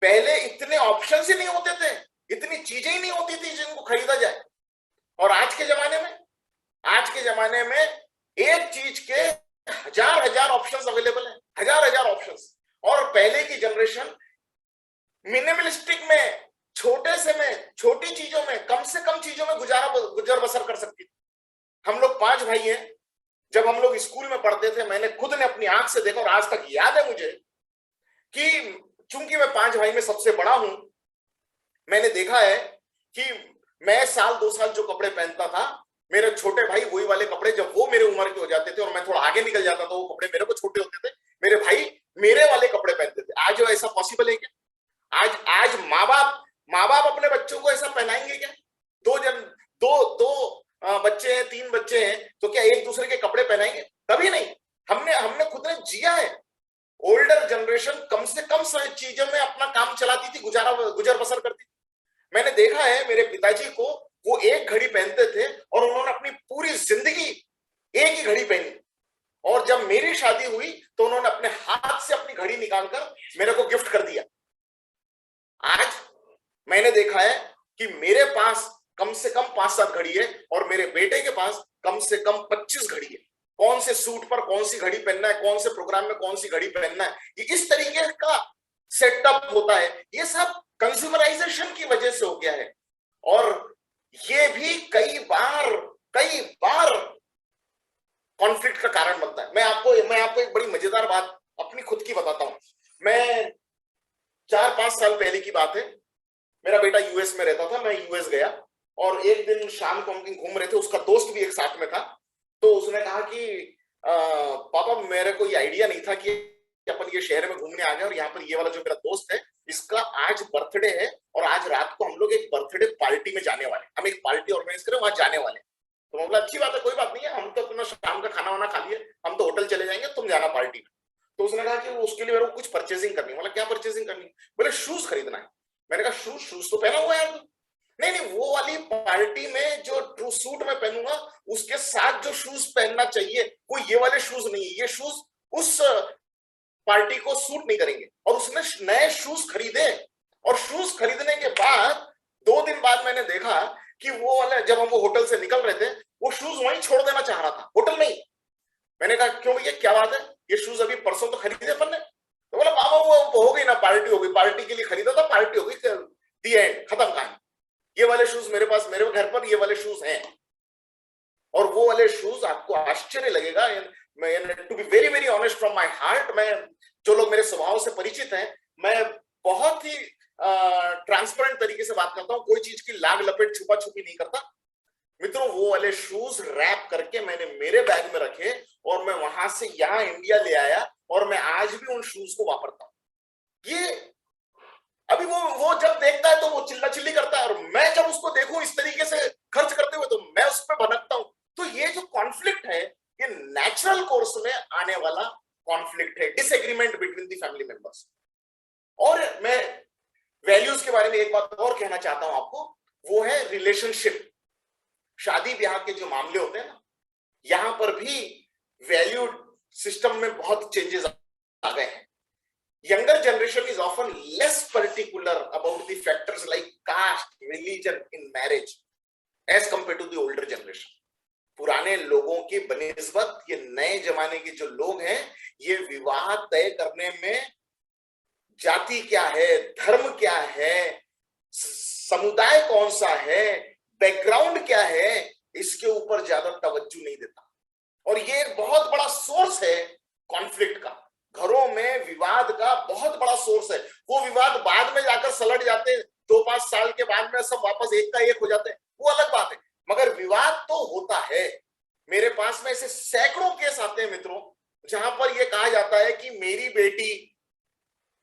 पहले इतने ऑप्शंस ही नहीं होते थे, इतनी चीजें ही नहीं होती थी जिनको खरीदा जाए। और आज के जमाने में एक चीज के हजार ऑप्शंस अवेलेबल हैं, हजार ऑप्शंस। और पहले की जनरेशन मिनिमलिस्टिक में, छोटी चीजों में, कम से कम चीजों में गुजर बसर कर सकती थी। हम लोग 5 भाई हैं। जब हम लोग स्कूल में पढ़ते थे, मैंने खुद ने अपनी आंख से देखा और आज तक याद है मुझे कि चूंकि मैं 5 भाई में सबसे बड़ा हूं, मैंने देखा है कि मैं साल 2 साल जो कपड़े पहनता था, मेरे छोटे भाई वही वाले कपड़े जब वो मेरे उम्र के हो जाते थे और मैं थोड़ा आगे निकल जाता था, वो कपड़े मेरे को छोटे होते थे, मेरे भाई मेरे वाले कपड़े पहनते थे। आज ऐसा पॉसिबल है क्या? आज माँ बाप अपने बच्चों को ऐसा पहनाएंगे क्या? दो बच्चे हैं, 3 बच्चे हैं, तो क्या एक दूसरे के कपड़े पहनाएंगे? कभी नहीं। हमने खुद ने जिया है। ओल्डर जनरेशन कम से कम चीजों में अपना काम चलाती थी, गुजर बसर करती थी। मैंने देखा है मेरे पिताजी को, वो एक घड़ी पहनते थे और उन्होंने अपनी पूरी जिंदगी एक ही घड़ी पहनी, और जब मेरी शादी हुई तो उन्होंने अपने हाथ से अपनी घड़ी निकालकर मेरे को गिफ्ट कर दिया। आज मैंने देखा है कि मेरे पास कम से कम 5-7 घड़ी है और मेरे बेटे के पास कम से कम 25 घड़ी है। कौन से सूट पर कौन सी घड़ी पहनना है, कौन से प्रोग्राम में कौन सी घड़ी पहनना है, ये इस तरीके का सेटअप होता है। ये सब कंज्यूमराइजेशन की वजह से हो गया है, और ये भी कई बार कॉन्फ्लिक्ट का कारण बनता है। मैं आपको एक बड़ी मजेदार बात अपनी खुद की बताता हूं। मैं 4-5 साल पहले की बात है, मेरा बेटा यूएस में रहता था, मैं यूएस गया और एक दिन शाम को हम कहीं घूम रहे थे, उसका दोस्त भी एक साथ में था। तो उसने कहा कि पापा मेरे को ये आइडिया नहीं था कि अपन ये शहर में घूमने आ गए और यहाँ पर ये वाला जो मेरा दोस्त है इसका आज बर्थडे है और आज रात को हम लोग एक बर्थडे पार्टी में जाने वाले, हम एक पार्टी ऑर्गेनाइज करें, वहां जाने वाले। तो मैं बोला अच्छी बात है, कोई बात नहीं है, हम तो अपना शाम का खाना वाना खा लिए, हम तो होटल चले जाएंगे, तुम जाना पार्टी में। तो उसने कहा कि उसके लिए मेरे को कुछ परचेजिंग करनी है। बोला क्या परचेजिंग करनी? बोले शूज खरीदना है। मैंने कहा शूज तो पहना हुआ है यार। नहीं, वो वाली पार्टी में जो ट्रू सूट में पहनूंगा उसके साथ जो शूज पहनना चाहिए वो ये वाले शूज नहीं है, ये शूज उस पार्टी को सूट नहीं करेंगे। और उसने नए शूज खरीदे, और शूज खरीदने के बाद 2 दिन बाद मैंने देखा कि वो वाला, जब हम वो होटल से निकल रहे थे, वो शूज वहीं छोड़ देना चाह रहा था, होटल में ही। मैंने कहा क्यों भैया क्या बात है, ये शूज अभी परसों तो खरीदे अपन ने। तो बोला बाबा वो हो गई ना, पार्टी हो गई, पार्टी के लिए खरीदा था, पार्टी हो गई, दी एंड, खत्म कहानी। ये वाले शूज मेरे पास, मेरे घर पर ये वाले शूज हैं। और वो वाले शूज आपको आश्चर्य लगेगा, to be very very honest from my heart, मैं, जो लोग मेरे स्वभाव से परिचित हैं, मैं बहुत ही ट्रांसपेरेंट तरीके से बात करता हूं, कोई चीज की लाग लपेट छुपा छुपी नहीं करता। मित्रों वो वाले शूज रैप करके मैंने मेरे बैग में रखे और मैं वहां से यहां इंडिया ले आया और मैं आज भी उन शूज को वापरता हूं। ये अभी वो जब देखता है तो वो चिल्ला चिल्ली करता है, और मैं जब उसको देखूं इस तरीके से खर्च करते हुए तो मैं उस पर भनकता हूं। तो ये जो कॉन्फ्लिक्ट है, ये नेचुरल कोर्स में आने वाला कॉन्फ्लिक्ट है, disagreement between the family members. और मैं वैल्यूज के बारे में एक बात और कहना चाहता हूं आपको, वो है रिलेशनशिप। शादी ब्याह के जो मामले होते हैं ना, यहां पर भी वैल्यू सिस्टम में बहुत चेंजेस आ गए हैं। Younger generation is often less particular about the factors like caste, religion in marriage as compared to the older generation. पुराने लोगों की बनिस्बत ये नए जमाने के जो लोग हैं, ये विवाह तय करने में जाति क्या है, धर्म क्या है, समुदाय कौन सा है, बैकग्राउंड क्या है, इसके ऊपर ज्यादा तवज्जो नहीं देता। और ये एक बहुत बड़ा सोर्स है कॉन्फ्लिक्ट का। घरों में विवाद का बहुत बड़ा सोर्स है। वो विवाद बाद में जाकर सलट जाते हैं, 2-5 साल के बाद में सब वापस एक का एक हो जाते हैं, वो अलग बात है, मगर विवाद तो होता है। मेरे पास में ऐसे सैकड़ों केस आते हैं मित्रों, जहां पर यह कहा जाता है कि मेरी बेटी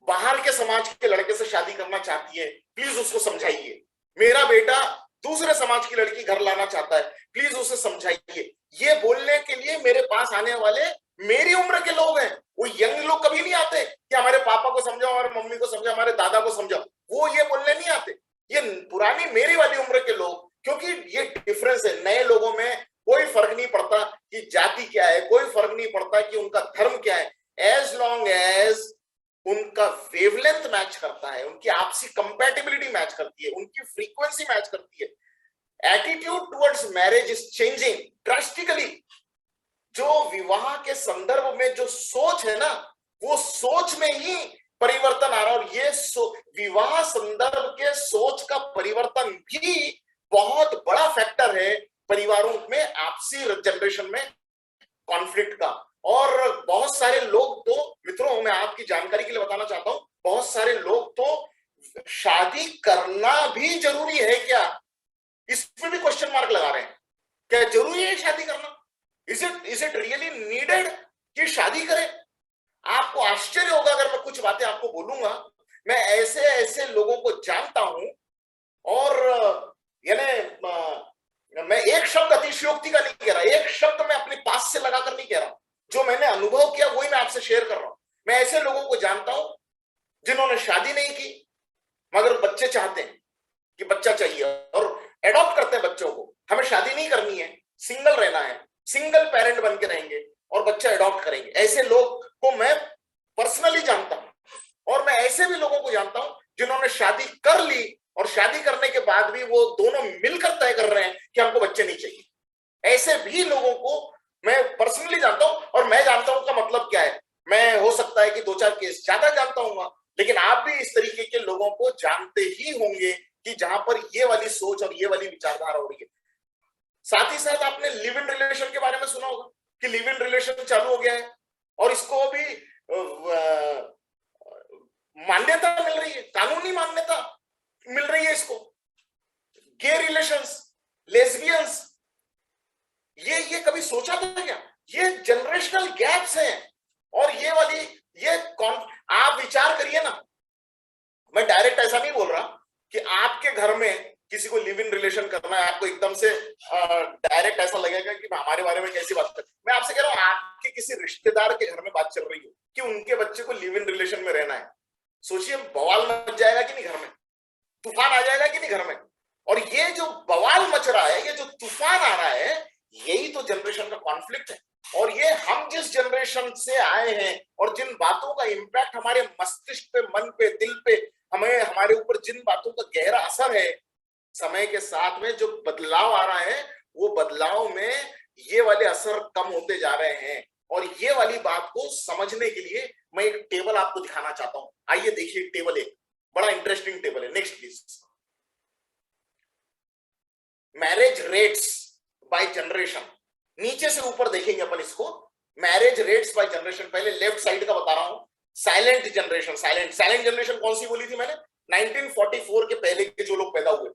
बाहर के समाज के लड़के से शादी करना चाहती है, प्लीज उसको समझाइए। मेरा बेटा दूसरे समाज की लड़की घर लाना चाहता है, प्लीज उसे समझाइए। ये बोलने के लिए मेरे पास आने वाले मेरी उम्र के लोग हैं। वो यंग लोग कभी नहीं आते कि हमारे पापा को समझाओ, हमारे मम्मी को समझाओ, हमारे दादा को समझाओ, वो ये बोलने नहीं आते। ये पुरानी मेरी वाली उम्र के लोग, क्योंकि ये डिफरेंस है। नए लोगों में कोई फर्क नहीं पड़ता कि जाति क्या है, कोई फर्क नहीं पड़ता कि उनका धर्म क्या है, एज लॉन्ग एज उनका वेवलेंथ मैच करता है, उनकी आपसी कंपैटिबिलिटी मैच करती है, उनकी फ्रीक्वेंसी मैच करती है। Attitude towards marriage is changing drastically. जो विवाह के संदर्भ में जो सोच है ना, वो सोच में ही परिवर्तन आ रहा है। और ये विवाह संदर्भ के सोच का परिवर्तन भी बहुत बड़ा फैक्टर है परिवारों में आपसी जनरेशन में कॉन्फ्लिक्ट का। और बहुत सारे लोग तो मित्रों, मैं आपकी जानकारी के लिए बताना चाहता हूं, बहुत सारे लोग तो शादी करना भी जरूरी है क्या, इसमें भी क्वेश्चन मार्क लगा रहे हैं। क्या जरूरी है शादी करना? इज इट रियली नीडेड कि शादी करें? आपको आश्चर्य होगा अगर मैं कुछ बातें आपको बोलूंगा। मैं ऐसे ऐसे लोगों को जानता हूं, और यानी मैं एक शब्द अतिशयोक्ति का नहीं कह रहा, एक शब्द मैं अपने पास से लगाकर नहीं कह रहा, जो मैंने अनुभव किया वही मैं आपसे शेयर कर रहा हूं। मैं ऐसे लोगों को जानता हूं जिन्होंने शादी नहीं की, मगर बच्चे चाहते हैं कि बच्चा चाहिए, और एडॉप्ट करते हैं बच्चों को। हमें शादी नहीं करनी है, सिंगल रहना है, सिंगल पेरेंट बन के रहेंगे और बच्चा एडॉप्ट करेंगे। ऐसे लोग को मैं पर्सनली जानता हूं। और मैं ऐसे भी लोगों को जानता हूं जिन्होंने शादी कर ली, और शादी करने के बाद भी वो दोनों मिलकर तय कर रहे हैं कि हमको बच्चे नहीं चाहिए। ऐसे भी लोगों को मैं पर्सनली जानता हूं। और मैं जानता हूं का मतलब क्या है, मैं हो सकता है कि 2-4 केस ज्यादा जानता हूं, लेकिन आप भी इस तरीके के लोगों को जानते ही होंगे कि जहां पर ये वाली सोच और ये वाली विचारधारा हो रही है। साथ ही साथ आपने लिव इन रिलेशन के बारे में सुना होगा कि लिव इन रिलेशन चालू हो गया है, और इसको भी मान्यता मिल रही है, कानूनी मान्यता मिल रही है इसको। गे रिलेशंस, लेस्बियंस, ये कभी सोचा था क्या? ये जनरेशनल गैप्स हैं। और ये वाली आप विचार करिए ना, मैं डायरेक्ट ऐसा नहीं बोल रहा कि आपके घर में किसी को लिव इन रिलेशन करना है, आपको एकदम से डायरेक्ट ऐसा लगेगा कि हमारे बारे में कैसी बात कर। मैं आपसे कह रहा हूं, आपके किसी रिश्तेदार के घर में बात चल रही हो कि उनके बच्चे को लिव इन रिलेशन में रहना है, सोचिए बवाल मच जाएगा कि नहीं घर में, तूफान आ जाएगा कि नहीं घर में। और ये जो बवाल मच रहा है, ये जो तूफान आ रहा है, यही तो जनरेशन का कॉन्फ्लिक्ट है। और ये हम जिस जनरेशन से आए हैं और जिन बातों का इंपैक्ट हमारे मस्तिष्क पे, मन पे, दिल पे, हमारे ऊपर जिन बातों का गहरा असर है, समय के साथ में जो बदलाव आ रहा है, वो बदलाव में ये वाले असर कम होते जा रहे हैं। और ये वाली बात को समझने के लिए मैं एक टेबल आपको दिखाना चाहता हूं। आइए देखिए टेबल, एक बड़ा इंटरेस्टिंग टेबल है। Next please. Marriage rates by generation, नीचे से ऊपर देखेंगे अपन इसको। मैरिज रेट्स बाय जनरेशन, पहले लेफ्ट साइड का बता रहा हूं। साइलेंट जनरेशन, साइलेंट जनरेशन कौन सी बोली थी मैंने? 1944 के पहले के जो लोग पैदा हुए,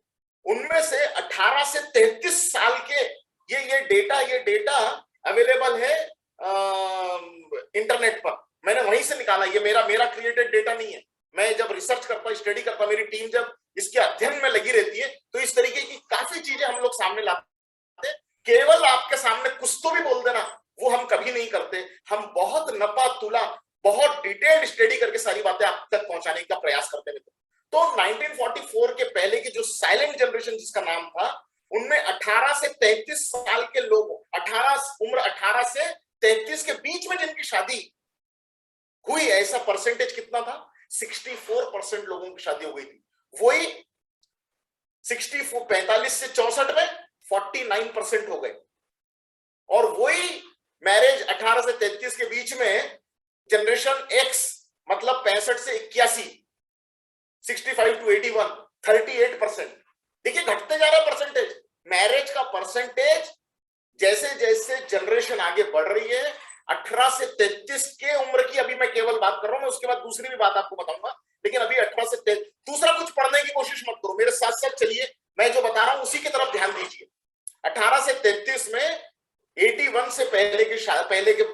उनमें से 18 से 33 साल के, ये डेटा अवेलेबल है इंटरनेट पर, मैंने वहीं से निकाला। ये मेरा क्रिएटेड डेटा नहीं है। मैं जब रिसर्च करता, स्टडी करता, मेरी टीम जब इसके अध्ययन में लगी रहती है, तो इस तरीके की काफी चीजें हम लोग सामने लाते हैं। केवल आपके सामने कुछ तो भी बोल देना, वो हम कभी नहीं करते। हम बहुत नपा तुला, बहुत डिटेल्ड स्टडी करके सारी बातें आप तक पहुंचाने का प्रयास करते हैं। तो 1944 के पहले की जो साइलेंट जनरेशन जिसका नाम था, उनमें 18 से 33 साल के लोग, उम्र 18 से 33 के बीच में जिनकी शादी हुई, ऐसा परसेंटेज कितना था? 64% लोगों की शादी हो गई थी। वही 45 से 64 में 49% हो गए। और वही मैरिज 18 से 33 के बीच में जनरेशन एक्स, मतलब 65 से 81, 65 to 81, 38%। देखिए घटते जा रहा है परसेंटेज। मैरिज का परसेंटेज जैसे जैसे जनरेशन आगे बढ़ रही है, 18 से 33 के उम्र की अभी मैं केवल बात कर रहा हूं, मैं उसके बाद दूसरी भी बात आपको बताऊंगा, लेकिन अभी 18 से 33। दूसरा कुछ पढ़ने की कोशिश मत करो, मेरे साथ साथ चलिए, मैं जो बता रहा हूं उसी की तरफ ध्यान दीजिए। 18 से 33 में 81 से पहले के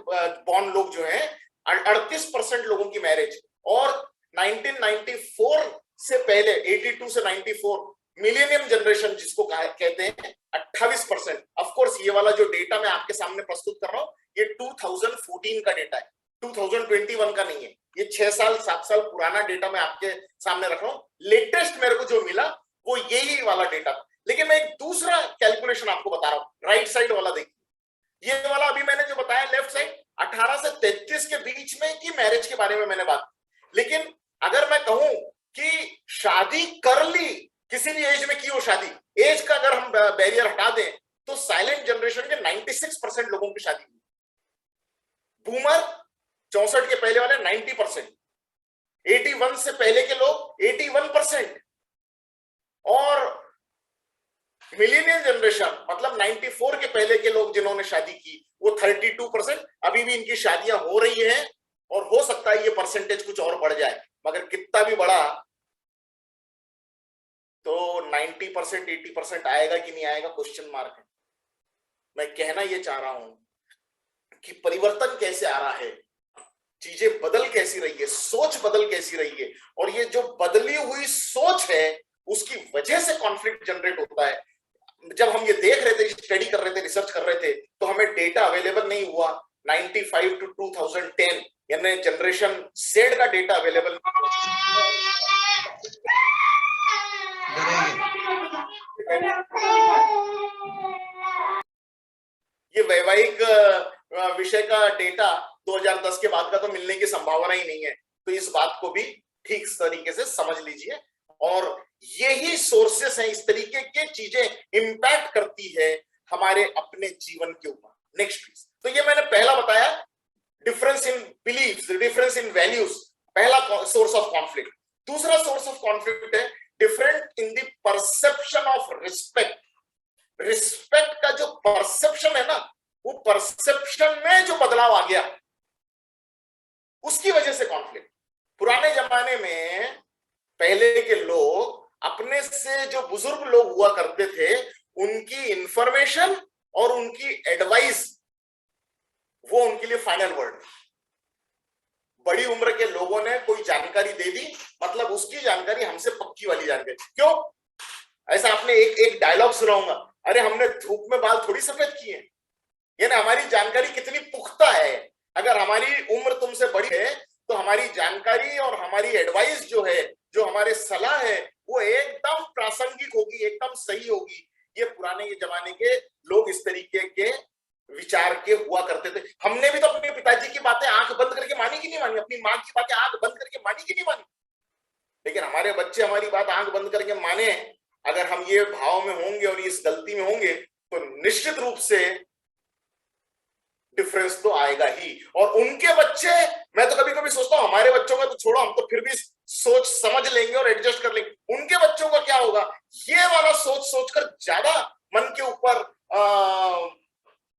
बॉर्न लोग जो हैं 38% लोगों की मैरिज, और 1994 से पहले 82 से 94 मिलेनियम जनरेशन जिसको कहते हैं 28%। ऑफ कोर्स ये वाला जो डेटा मैं आपके सामने प्रस्तुत कर रहा हूं ये 2014 का डेटा है, 2021 का नहीं है। ये 6 साल 7 साल पुराना डेटा मैं आपके सामने रख रहा हूं। लेटेस्ट मेरे को जो मिला वो यही वाला डेटा था, लेकिन मैं एक दूसरा कैलकुलेशन आपको बता रहा हूं। राइट साइड वाला देखिए, ये वाला अभी मैंने जो बताया लेफ्ट साइड 18 से 33 के बीच में की मैरिज के बारे में मैंने बात, लेकिन अगर मैं कहूं कि शादी कर ली, किसी भी एज में की हो शादी, एज का अगर हम बैरियर हटा दें तो साइलेंट जनरेशन के 96% लोगों की शादी हुई। बूमर 64 के पहले वाले 90%, 81 से पहले के लोग 81%, और मिलेनियल जनरेशन मतलब 94 के पहले के लोग जिन्होंने शादी की वो 32%। अभी भी इनकी शादियां हो रही हैं और हो सकता है ये परसेंटेज कुछ और बढ़ जाए, मगर कितना भी बढ़ा तो 90% 80% आएगा कि नहीं आएगा क्वेश्चन मार्क है। मैं कहना ये चाह रहा हूं कि परिवर्तन कैसे आ रहा है, चीजें बदल कैसी रही है, सोच बदल कैसी रही है, और ये जो बदली हुई सोच है उसकी वजह से कॉन्फ्लिक्ट जनरेट होता है। जब हम ये देख रहे थे, स्टडी कर रहे थे, रिसर्च कर रहे थे, तो हमें डेटा अवेलेबल नहीं हुआ 95 टू 2010, यानी जनरेशन जेड का डेटा अवेलेबल ये वैवाहिक विषय का डेटा 2010 के बाद का तो मिलने की संभावना ही नहीं है, तो इस बात को भी ठीक तरीके से समझ लीजिए। और यही सोर्सेस हैं, इस तरीके की चीजें इंपैक्ट करती है हमारे अपने जीवन के ऊपर। Next please. तो ये मैंने पहला बताया, difference in beliefs, difference in values, पहला सोर्स ऑफ कॉन्फ्लिक्ट। दूसरा सोर्स ऑफ कॉन्फ्लिक्ट है different in the perception of respect. Respect का जो परसेप्शन है ना, वो परसेप्शन में जो बदलाव आ गया उसकी वजह से कॉन्फ्लिक्ट। पुराने जमाने में पहले के लोग अपने से जो बुजुर्ग लोग हुआ करते थे उनकी इंफॉर्मेशन और उनकी एडवाइस वो उनके लिए फाइनल वर्ड। बड़ी उम्र के लोगों ने कोई जानकारी दे दी मतलब उसकी जानकारी हमसे पक्की वाली जानकारी। क्यों ऐसा? आपने एक डायलॉग सुना होगा, अरे हमने धूप में बाल थोड़ी सफेद किए। यानी हमारी जानकारी कितनी पुख्ता है। अगर हमारी उम्र तुमसे बड़ी है तो हमारी जानकारी और हमारी एडवाइस जो है, जो हमारे सलाह है, वो एकदम प्रासंगिक होगी, एकदम सही होगी। ये पुराने जमाने के लोग इस तरीके के विचार के हुआ करते थे। हमने भी तो अपने पिताजी की बातें आंख बंद करके मानी कि नहीं मानी, अपनी माँ की बातें आंख बंद करके मानी कि नहीं मानी। लेकिन हमारे बच्चे हमारी बात आंख बंद करके माने, अगर हम ये भाव में होंगे और इस गलती में होंगे तो निश्चित रूप से डिफरेंस तो आएगा ही। और उनके बच्चे, मैं तो कभी कभी सोचता हूं हमारे बच्चों का तो छोड़ो, हम तो फिर भी सोच समझ लेंगे और एडजस्ट कर लेंगे। उनके बच्चों का क्या होगा, ये वाला सोच सोचकर ज्यादा मन के ऊपर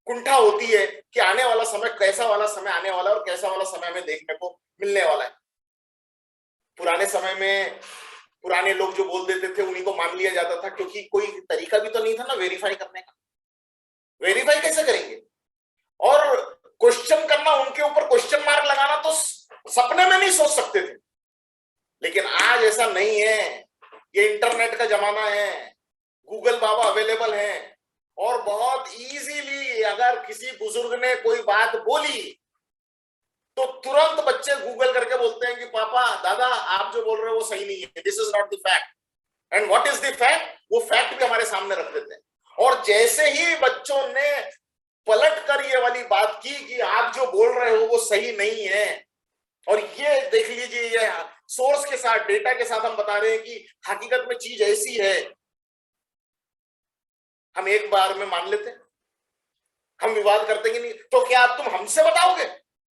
कुंठा होती है कि आने वाला समय कैसा वाला समय आने वाला है और कैसा वाला समय हमें देखने को मिलने वाला है। पुराने समय में पुराने लोग जो बोल देते थे उन्हीं को मान लिया जाता था, क्योंकि कोई तरीका भी तो नहीं था ना वेरीफाई करने का। वेरीफाई कैसे करेंगे? और क्वेश्चन करना, उनके ऊपर क्वेश्चन मार्क लगाना तो सपने में नहीं सोच सकते थे। लेकिन आज ऐसा नहीं है, ये इंटरनेट का जमाना है, गूगल बाबा अवेलेबल है, और बहुत इजीली अगर किसी बुजुर्ग ने कोई बात बोली तो तुरंत बच्चे गूगल करके बोलते हैं कि पापा दादा आप जो बोल रहे हो वो सही नहीं है, this is not the fact. And what is the fact, वो फैक्ट भी हमारे सामने रख देते हैं। और जैसे ही बच्चों ने पलट कर ये वाली बात की कि आप जो बोल रहे हो वो सही नहीं है, और ये देख लीजिए, ये सोर्स के साथ, डेटा के साथ हम बता रहे हैं कि हकीकत में चीज ऐसी है, हम एक बार में मान लेते हैं, हम विवाद करते कि नहीं। तो क्या अब तुम हमसे बताओगे,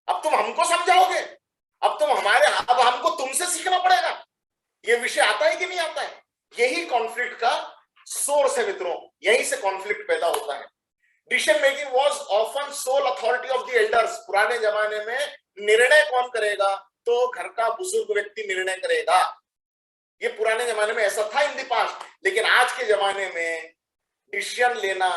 अब तुम हमको समझाओगे, अब हमको तुमसे सीखना पड़ेगा? ये विषय आता है कि नहीं आता है? यही कॉन्फ्लिक्ट का सोर्स है मित्रों, यहीं से कॉन्फ्लिक्ट पैदा होता है। Decision making was often soul authority of the elders. पुराने जमाने में निर्णय कौन करेगा? तो घर का बुजुर्ग व्यक्ति निर्णय करेगा। ये पुराने जमाने में ऐसा था इन द पास्ट। लेकिन आज के जमाने में डिसीजन लेना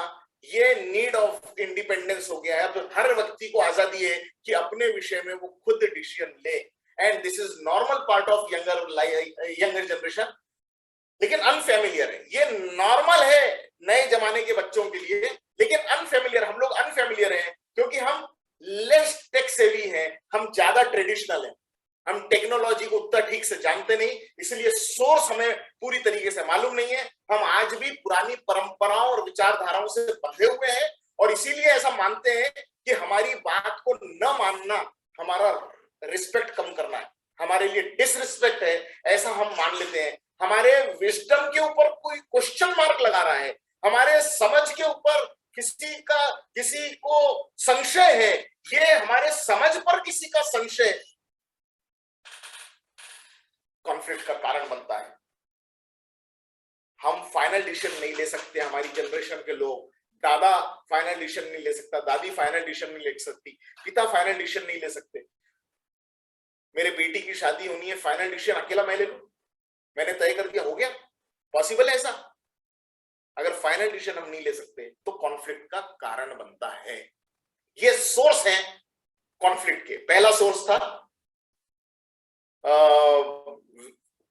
ये नीड ऑफ इंडिपेंडेंस हो गया है। अब हर व्यक्ति को आजादी है कि अपने विषय में वो खुद डिसीजन ले, and this is normal part of younger generation. लेकिन अनफेमिलियर है, ये नॉर्मल है नए जमाने के बच्चों के लिए, लेकिन अनफेमिलियर, हम लोग अनफेमिलियर हैं क्योंकि हम लेस टेक सेवी हैं, हम ज्यादा ट्रेडिशनल हैं, हम टेक्नोलॉजी को उतना ठीक से जानते नहीं, इसलिए सोर्स हमें पूरी तरीके से मालूम नहीं है। हम आज भी पुरानी परंपराओं और विचारधाराओं से बंधे हुए हैं और इसीलिए ऐसा मानते हैं कि हमारी बात को न मानना हमारा रिस्पेक्ट कम करना है, हमारे लिए डिसरिस्पेक्ट है, ऐसा हम मान लेते हैं। हमारे विजडम के ऊपर कोई क्वेश्चन मार्क लगा रहा है, हमारे समझ के ऊपर किसी को संशय है, ये हमारे समझ पर किसी का संशय कॉन्फ्लिक्ट का कारण बनता है। हम फाइनल डिसीजन नहीं ले सकते, हमारी जनरेशन के लोग, दादा फाइनल डिसीजन नहीं ले सकता, दादी फाइनल डिसीजन नहीं ले सकती, पिता फाइनल डिसीजन नहीं ले सकते। मेरे बेटी की शादी होनी है, फाइनल डिसीजन अकेला मैं ले लूं, मैंने तय कर दिया, हो गया? पॉसिबल है ऐसा? अगर फाइनल डिसीजन हम नहीं ले सकते तो कॉन्फ्लिक्ट का कारण बनता है। ये सोर्स है कॉन्फ्लिक्ट के। पहला सोर्स था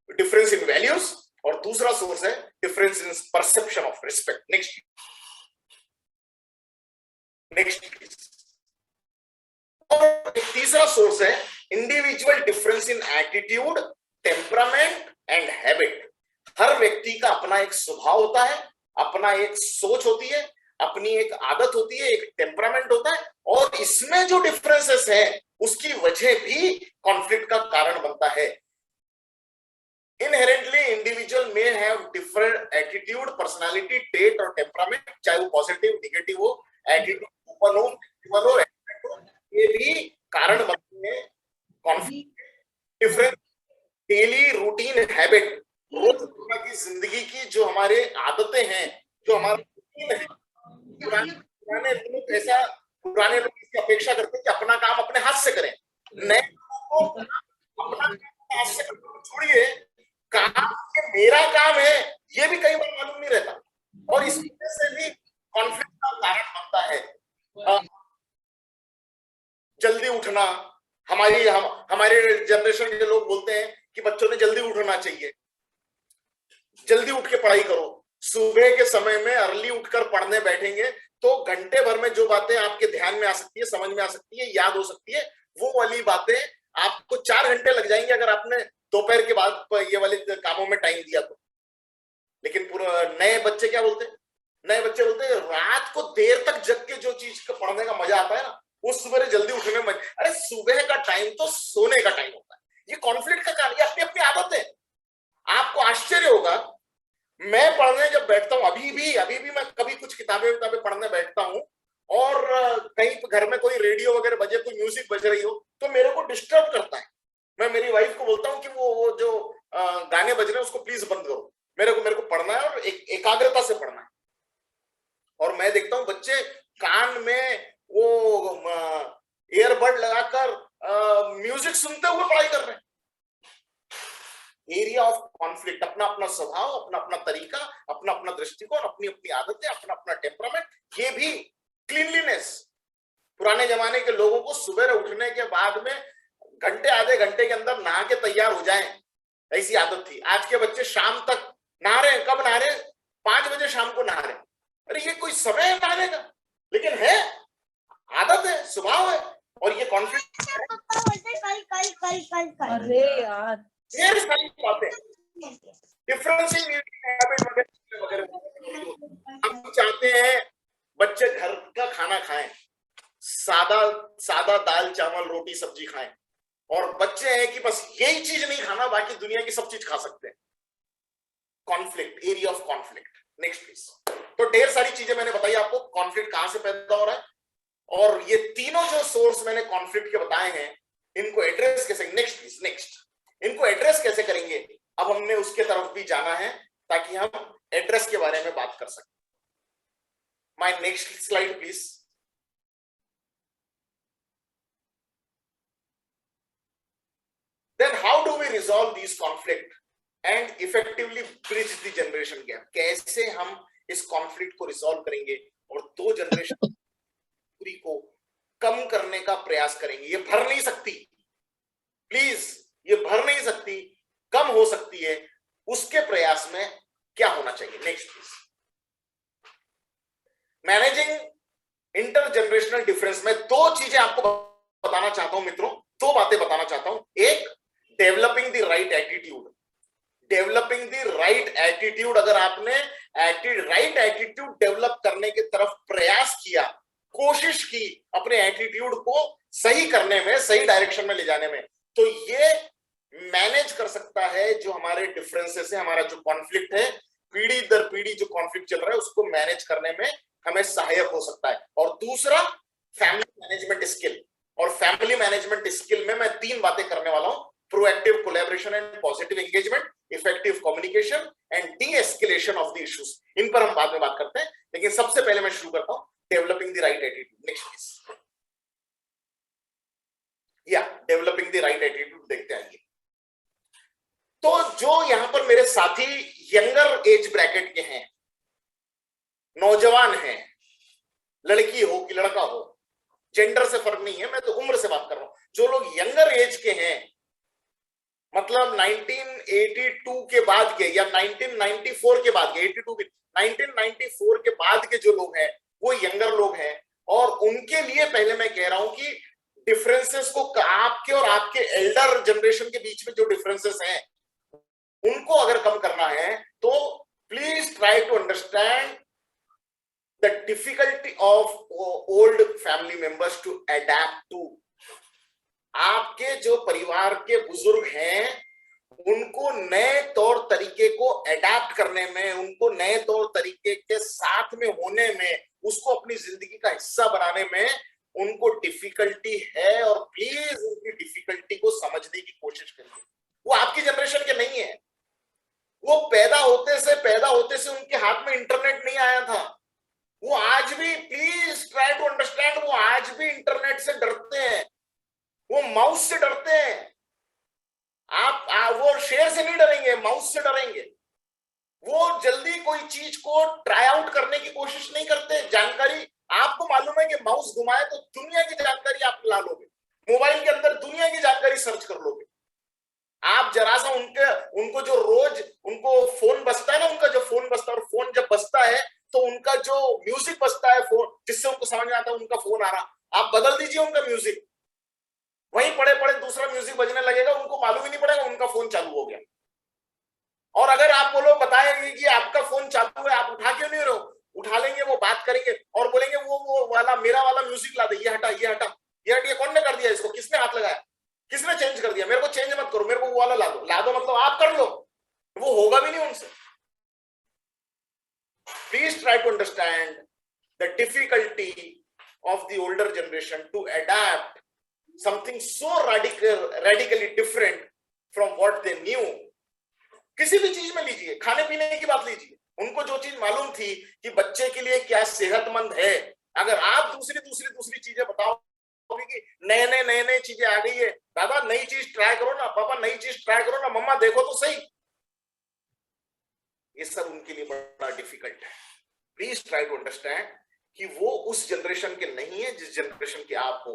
डिफरेंस इन वैल्यूज और दूसरा सोर्स है difference in perception of respect. Next और तीसरा सोर्स है individual difference in attitude, temperament and habit. हर व्यक्ति का अपना एक स्वभाव होता है, अपना एक सोच होती है, अपनी एक आदत होती है, एक टेम्परामेंट होता है, और इसमें जो डिफरेंसेस है उसकी वजह भी कॉन्फ्लिक्ट का कारण बनता है। इनहेरेंटली इंडिविजुअल में have different attitude, personality, trait और टेम्परामेंट, चाहे वो पॉजिटिव नेगेटिव हो, एटीट्यूड ओपन हो, ये भी कारण बनते हैं conflict. Different daily routine habit, रोजमर्रा की जिंदगी की जो हमारे आदतें हैं, जो हमारा रूटीन है। पुराने लोग इसकी अपेक्षा करते हैं कि अपना काम अपने हाथ से करें। नए लोगों को अपना काम हाथ से करना छोड़िए, काम मेरा काम है ये भी कई बार मालूम नहीं रहता, और इस वजह से भी कॉन्फ्लिक्ट का कारण बनता है। जल्दी उठना, हमारे जनरेशन के लोग बोलते हैं कि बच्चों ने जल्दी उठना चाहिए, जल्दी उठ के पढ़ाई करो। सुबह के समय में अर्ली उठकर पढ़ने बैठेंगे तो घंटे भर में जो बातें आपके ध्यान में आ सकती है, समझ में आ सकती है, याद हो सकती है, वो वाली बातें आपको 4 घंटे लग जाएंगे अगर आपने दोपहर के बाद ये वाले कामों में टाइम दिया तो। लेकिन नए बच्चे क्या बोलते हैं? नए बच्चे बोलते हैं रात को देर तक जग के जो चीज का पढ़ने का मजा आता है ना, वो सुबह जल्दी उठने में मजा। अरे सुबह का टाइम तो सोने का टाइम होता है। ये कॉन्फ्लिक्ट का कारण, ये अपनी अपनी आदत है। आपको आश्चर्य होगा, मैं पढ़ने जब बैठता हूँ, अभी भी मैं कभी कुछ किताबें पढ़ने बैठता हूँ और कहीं घर में कोई रेडियो वगैरह बजे, कोई म्यूजिक बज रही हो तो मेरे को डिस्टर्ब करता है। मैं मेरी वाइफ को बोलता हूँ कि वो जो गाने बज रहे हैं उसको प्लीज बंद करो, मेरे को पढ़ना है और एकाग्रता से पढ़ना है। और मैं देखता हूँ बच्चे कान में वो ईयरबड लगाकर म्यूजिक सुनते हुए पढ़ाई कर रहे हैं। एरिया ऑफ कॉन्फ्लिक्ट, अपना अपना स्वभाव, अपना अपना तरीका, अपना अपना दृष्टिकोण, अपनी अपनी आदतें, अपना अपना टेम्परामेंट। ये भी क्लीनलीनेस, पुराने जमाने के लोगों को सुबह उठने के बाद में आधे घंटे के अंदर नहा के तैयार हो जाएं, ऐसी आदत थी। आज के बच्चे शाम तक नहा रहे हैं। कब नहा रहे? 5 बजे शाम को नहा रहे। अरे ये कोई समय है नहाने का? लेकिन है, आदत है, स्वभाव है, और ये कॉन्फ्लिक्ट। अरे यार, ढेर सारी बातें, डिफरेंस इन हैबिट वगैरह। हम चाहते हैं बच्चे घर का खाना खाएं, सादा दाल चावल रोटी सब्जी खाएं, और बच्चे हैं कि बस यही चीज नहीं खाना, बाकी दुनिया की सब चीज खा सकते हैं। Conflict, area of conflict. Next please. तो ढेर सारी चीजें मैंने बताई आपको, कॉन्फ्लिक्ट कहां से पैदा हो रहा है, और ये तीनों जो सोर्स मैंने कॉन्फ्लिक्ट के बताए हैं, इनको एड्रेस कैसे, नेक्स्ट इनको एड्रेस कैसे करेंगे, अब हमने उसके तरफ भी जाना है ताकि हम एड्रेस के बारे में बात कर सकें। My next slide, please. Then how do we resolve these conflict and effectively bridge the generation gap? कैसे हम इस conflict को resolve करेंगे और दो generation दूरी को कम करने का प्रयास करेंगे? ये भर नहीं सकती, प्लीज, ये भर नहीं सकती, कम हो सकती है। उसके प्रयास में क्या होना चाहिए? Next please. Managing intergenerational difference में दो चीजें आपको बताना चाहता हूं मित्रों, दो बातें बताना चाहता हूं। एक, developing the right attitude. Developing the right attitude, अगर आपने राइट एटीट्यूड डेवलप करने की तरफ प्रयास किया, कोशिश की अपने एटीट्यूड को सही करने में, सही डायरेक्शन में ले जाने में, तो ये मैनेज कर सकता है जो हमारे डिफरेंसेस है, हमारा जो कॉन्फ्लिक्ट है, पीढ़ी दर पीढ़ी जो कॉन्फ्लिक्ट चल रहा है उसको मैनेज करने में हमें सहायक हो सकता है। और दूसरा, फैमिली मैनेजमेंट स्किल। और फैमिली मैनेजमेंट स्किल में मैं तीन बातें करने वाला हूं: proactive collaboration and positive engagement, effective communication and de-escalation of the issues. इन पर हम बाद में बात करते हैं, लेकिन सबसे पहले मैं शुरू करता हूं developing the right attitude. Next please. या डेवलपिंग द राइट एटीट्यूड देखते आइए। तो जो यहां पर मेरे साथी यंगर एज ब्रैकेट के हैं, नौजवान हैं, लड़की हो कि लड़का हो, जेंडर से फर्क नहीं है, मैं तो उम्र से बात कर रहा हूं। जो लोग यंगर एज के हैं, मतलब 1982 के बाद के या 1994 के बाद के, 82 के 1994 के बाद के जो लोग हैं वो यंगर लोग हैं। और उनके लिए पहले मैं कह रहा हूं कि डिफरेंसेस को, आपके और आपके एल्डर जनरेशन के बीच में जो डिफरेंसेस हैं उनको अगर कम करना है तो please try to understand the difficulty of old family members to adapt to. आपके जो परिवार के बुजुर्ग हैं उनको नए तौर तरीके को अडैप्ट करने में, उनको नए तौर तरीके के साथ में होने में, उसको अपनी जिंदगी का हिस्सा बनाने में उनको डिफिकल्टी है। और प्लीज उनकी डिफिकल्टी को समझने की कोशिश करिए। वो आपकी जनरेशन के नहीं है, वो पैदा होते से उनके हाथ में इंटरनेट नहीं आया था। वो आज भी, प्लीज ट्राई टू अंडरस्टैंड, वो आज भी इंटरनेट से डरते हैं, वो माउस से डरते हैं। वो शेर से नहीं डरेंगे, माउस से डरेंगे। वो जल्दी कोई चीज को ट्राई आउट करने की कोशिश नहीं करते। जानकारी, आपको मालूम है कि माउस घुमाए तो दुनिया की जानकारी आप ला लोगे, मोबाइल के अंदर दुनिया की जानकारी सर्च कर लोगे। आप जरा सा उनको जो रोज उनको फोन बजता है ना, उनका जो फोन बजता है, और फोन जब बजता है तो उनका जो म्यूजिक बजता है फोन, जिससे उनको समझ में आता है उनका फोन आ रहा, आप बदल दीजिए उनका म्यूजिक, वहीं पड़े पड़े दूसरा म्यूजिक बजने लगेगा, उनको मालूम ही नहीं पड़ेगा उनका फोन चालू हो गया। और अगर आप बोलो, बताएंगे कि आपका फोन चालू है, आप उठा क्यों नहीं रहो, उठा लेंगे, वो बात करेंगे और बोलेंगे वो वाला, मेरा वाला म्यूजिक ला दे, ये हटा, ये हटा, ये हट, ये कौन ने कर दिया, इसको किसने हाथ लगाया, किसने चेंज कर दिया, मेरे को चेंज मत करो, मेरे को वो वाला ला दो मतलब आप कर लो। वो होगा भी नहीं उनसे। Please try to understand the difficulty of the older generation to adapt something so radically different from what they knew। किसी भी चीज में लीजिए, खाने पीने की बात लीजिए, उनको जो चीज मालूम थी कि बच्चे के लिए क्या सेहतमंद है, अगर आप दूसरी चीजें बताओगे कि नए चीजें आ गई है, दादा नई चीज ट्राई करो ना, पापा नई चीज ट्राई करो ना, मम्मा देखो तो सही, ये सब उनके लिए बड़ा डिफिकल्ट है। प्लीज ट्राई टू अंडरस्टैंड कि वो उस जनरेशन के नहीं है जिस जनरेशन के आप हो।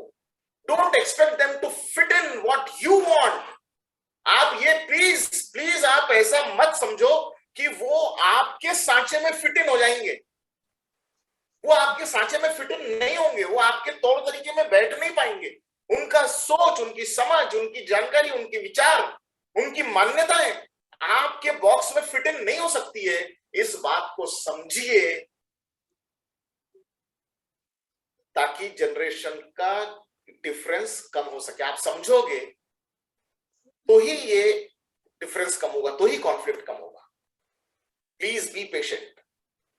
Don't expect them to fit in what you want. आप ये प्लीज आप ऐसा मत समझो कि वो आपके सांचे में फिट इन हो जाएंगे। वो आपके सांचे में फिट इन नहीं होंगे, वो आपके तौर तरीके में बैठ नहीं पाएंगे। उनका सोच, उनकी समझ, उनकी जानकारी, उनके विचार, उनकी मान्यताएं आपके बॉक्स में फिट इन नहीं हो सकती है। इस बात को समझिए ताकि जनरेशन का डिफरेंस कम हो सके। आप समझोगे तो ही ये डिफरेंस कम होगा, तो ही कॉन्फ्लिक्ट कम होगा। प्लीज बी पेशेंट,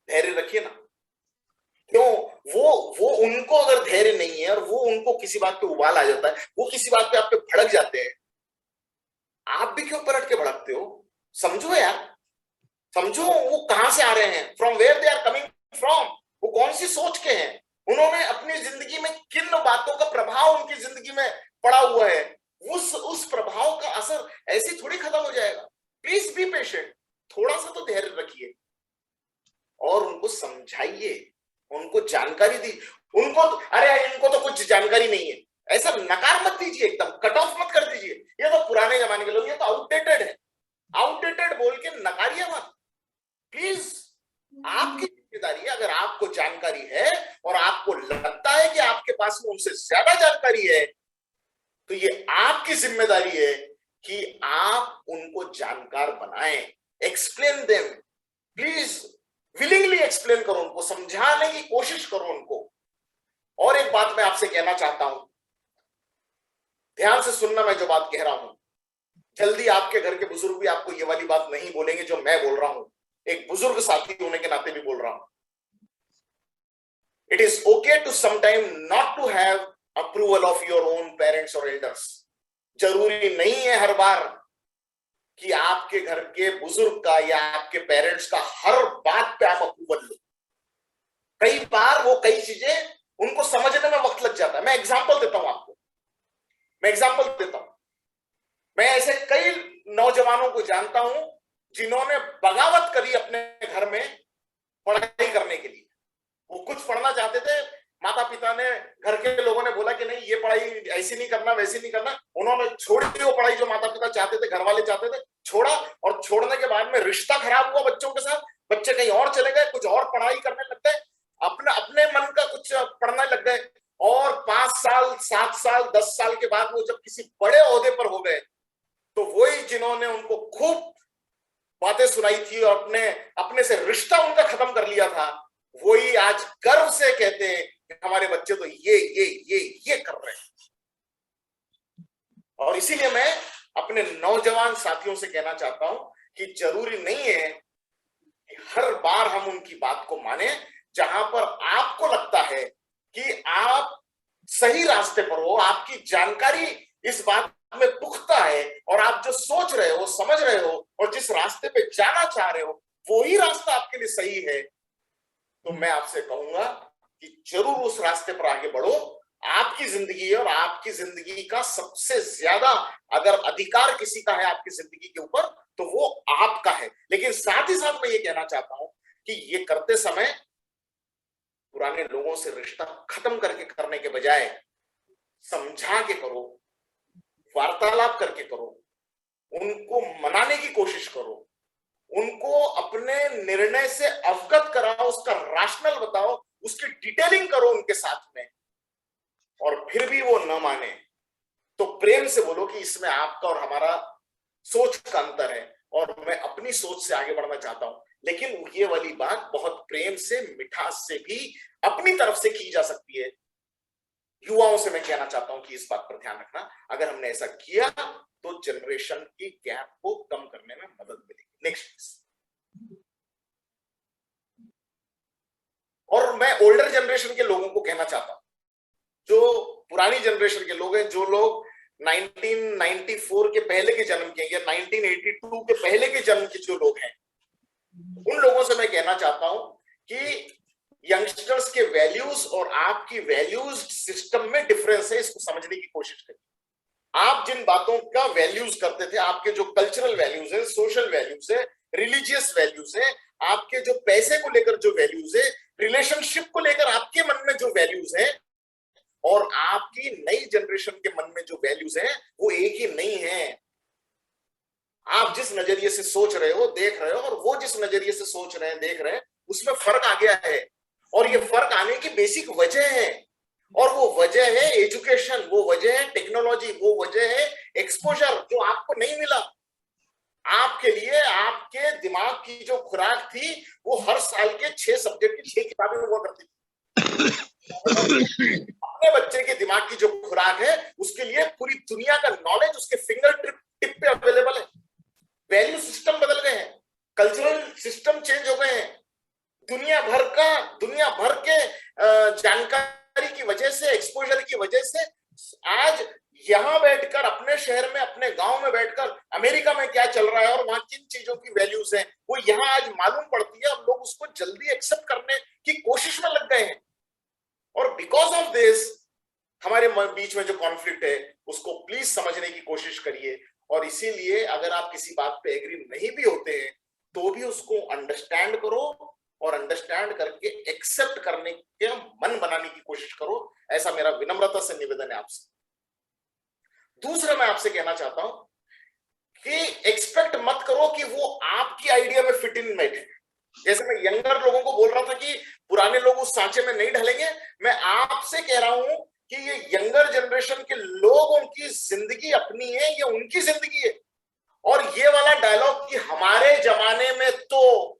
धैर्य रखिए ना। क्यों? वो उनको अगर धैर्य नहीं है और वो उनको किसी बात पे उबाल आ जाता है, वो किसी बात पे आप पे भड़क जाते हैं, आप भी क्यों पलट के भड़कते हो? समझो यार, समझो वो कहां से आ रहे हैं, from where they are coming from. वो कौन सी सोच के हैं, उन्होंने अपनी जिंदगी में किन बातों का प्रभाव उनकी जिंदगी में पड़ा हुआ है, उस प्रभाव का असर ऐसे थोड़ी खत्म हो जाएगा। प्लीज बी पेशेंट, थोड़ा सा तो धैर्य रखिए और उनको समझाइए, उनको जानकारी दी। उनको अरे इनको तो कुछ जानकारी नहीं है ऐसा नकार मत दीजिए, एकदम कट ऑफ मत कर दीजिए, ये तो पुराने जमाने के लोग, ये तो आउटडेटेड है, आउटडेटेड बोल के नकारिए मत प्लीज। आपकी जिम्मेदारी है, अगर आपको जानकारी है और आपको लगता है कि आपके पास में उनसे ज्यादा जानकारी है, तो ये आपकी जिम्मेदारी है कि आप उनको जानकार बनाएं, explain them, please willingly explain करो उनको, समझाने की कोशिश करो उनको। और एक बात मैं आपसे कहना चाहता हूं, ध्यान से सुनना मैं जो बात कह रहा हूं, जल्दी आपके घर के बुजुर्ग भी आपको ये वाली बात नहीं बोलेंगे जो मैं बोल रहा हूं, एक बुजुर्ग साथी होने के नाते भी बोल रहा हूं। It is okay to sometime not to have approval of your own parents और एल्डर्स। जरूरी नहीं है हर बार कि आपके घर के बुजुर्ग का या आपके पेरेंट्स का हर बात पे आप अप्रूवल लो। कई बार वो कई चीजें उनको समझने में वक्त लग जाता है। मैं एग्जांपल देता हूं आपको, मैं ऐसे कई नौजवानों को जानता हूं जिन्होंने बगावत करी अपने घर में पढ़ाई करने के लिए। वो कुछ पढ़ना चाहते थे, माता पिता ने, घर के लोगों ने बोला कि नहीं ये पढ़ाई ऐसी नहीं करना वैसी नहीं करना, उन्होंने छोड़ी वो पढ़ाई जो माता पिता चाहते थे, घर वाले चाहते थे, छोड़ा। और छोड़ने के बाद में रिश्ता खराब हुआ बच्चों के साथ, बच्चे कहीं और चले गए, कुछ और पढ़ाई करने लग गए, अपने अपने मन का कुछ पढ़ने लग गए। और 5 साल 7 साल 10 साल के बाद वो जब किसी बड़े ओहदे पर हो गए, तो वही जिन्होंने उनको खूब बातें सुनाई थी और अपने से रिश्ता उनका खत्म कर लिया था, वही आज गर्व से कहते हैं कि हमारे बच्चे तो ये कर रहे हैं। और इसीलिए मैं अपने नौजवान साथियों से कहना चाहता हूं कि जरूरी नहीं है कि हर बार हम उनकी बात को माने। जहां पर आपको लगता है कि आप सही रास्ते पर हो, आपकी जानकारी इस बात में पुख्ता है और आप जो सोच रहे हो, समझ रहे हो और जिस रास्ते पे जाना चाह रहे हो वो ही रास्ता आपके लिए सही है, तो मैं आपसे कहूंगा कि जरूर उस रास्ते पर आगे बढ़ो। आपकी जिंदगी है और आपकी जिंदगी का सबसे ज्यादा अगर अधिकार किसी का है आपकी जिंदगी के ऊपर तो वो आपका है। लेकिन साथ ही साथ मैं ये कहना चाहता हूं कि ये करते समय पुराने लोगों से रिश्ता खत्म करके करने के बजाय समझा के करो, वार्तालाप करके करो, उनको मनाने की कोशिश करो, उनको अपने निर्णय से अवगत कराओ, उसका राशनल बताओ, उसकी डिटेलिंग करो उनके साथ में। और फिर भी वो न माने तो प्रेम से बोलो कि इसमें आपका और हमारा सोच का अंतर है और मैं अपनी सोच से आगे बढ़ना चाहता हूं। लेकिन ये वाली बात बहुत प्रेम से, मिठास से भी अपनी तरफ से की जा सकती है। युवाओं से मैं कहना चाहता हूं कि इस बात पर ध्यान रखना, अगर हमने ऐसा किया तो जनरेशन की गैप को कम करने में मदद मिलेगी। नेक्स्ट। और मैं ओल्डर जनरेशन के लोगों को कहना चाहता हूं, जो पुरानी जनरेशन के लोग हैं, जो लोग 1994 के पहले के जन्म के या 1982 के पहले के जन्म के जो लोग हैं, उन लोगों से मैं कहना चाहता हूं कि यंगस्टर्स के वैल्यूज और आपकी वैल्यूज सिस्टम में डिफरेंस है, इसको समझने की कोशिश करिए। आप जिन बातों का वैल्यूज करते थे, आपके जो कल्चरल वैल्यूज है, सोशल वैल्यूज है, रिलीजियस वैल्यूज है, आपके जो पैसे को लेकर जो वैल्यूज है, रिलेशनशिप को लेकर आपके मन में जो वैल्यूज है और आपकी नई जनरेशन के मन में जो वैल्यूज है वो एक ही नहीं है। आप जिस नजरिए से सोच रहे हो, देख रहे हो, और वो जिस नजरिए से सोच रहे हैं, देख रहे हैं, उसमें फर्क आ गया है। और ये फर्क आने की बेसिक वजह है, और वो वजह है एजुकेशन, वो वजह है टेक्नोलॉजी, वो वजह है एक्सपोजर जो आपको नहीं मिला। आपके लिए आपके दिमाग की जो खुराक थी वो हर साल के 6 सब्जेक्ट की 6 किताबें हुआ करती थी। अपने बच्चे के दिमाग की जो खुराक है उसके लिए पूरी दुनिया का नॉलेज उसके फिंगर टिप पे अवेलेबल है। वैल्यू सिस्टम बदल गए हैं, कल्चरल सिस्टम चेंज हो गए हैं, दुनिया भर के जानकारी की वजह से, एक्सपोजर की वजह से आज यहां बैठकर अपने शहर में, अपने गांव में बैठकर अमेरिका में क्या चल रहा है और वहां किन चीजों की वैल्यूज हैं, वो यहां आज मालूम पड़ती है और लोग उसको जल्दी एक्सेप्ट करने की कोशिश में लग गए हैं। और बिकॉज ऑफ दिस हमारे बीच में जो कॉन्फ्लिक्ट है उसको प्लीज समझने की कोशिश करिए। और इसीलिए अगर आप किसी बात पे एग्री नहीं भी होते हैं तो भी उसको अंडरस्टैंड करो और अंडरस्टैंड करके एक्सेप्ट करने के मन बनाने की कोशिश करो। ऐसा मेरा विनम्रता से निवेदन है आपसे। दूसरा मैं आपसे कहना चाहता हूं कि एक्सपेक्ट मत करो कि वो आपकी आइडिया में फिट इन बैठे। जैसे मैं यंगर लोगों को बोल रहा था कि पुराने लोग उस सांचे में नहीं ढलेंगे, मैं आपसे कह रहा हूं कि ये यंगर जनरेशन के लोगों की जिंदगी अपनी है, ये उनकी जिंदगी है। और ये वाला डायलॉग कि हमारे जमाने में तो,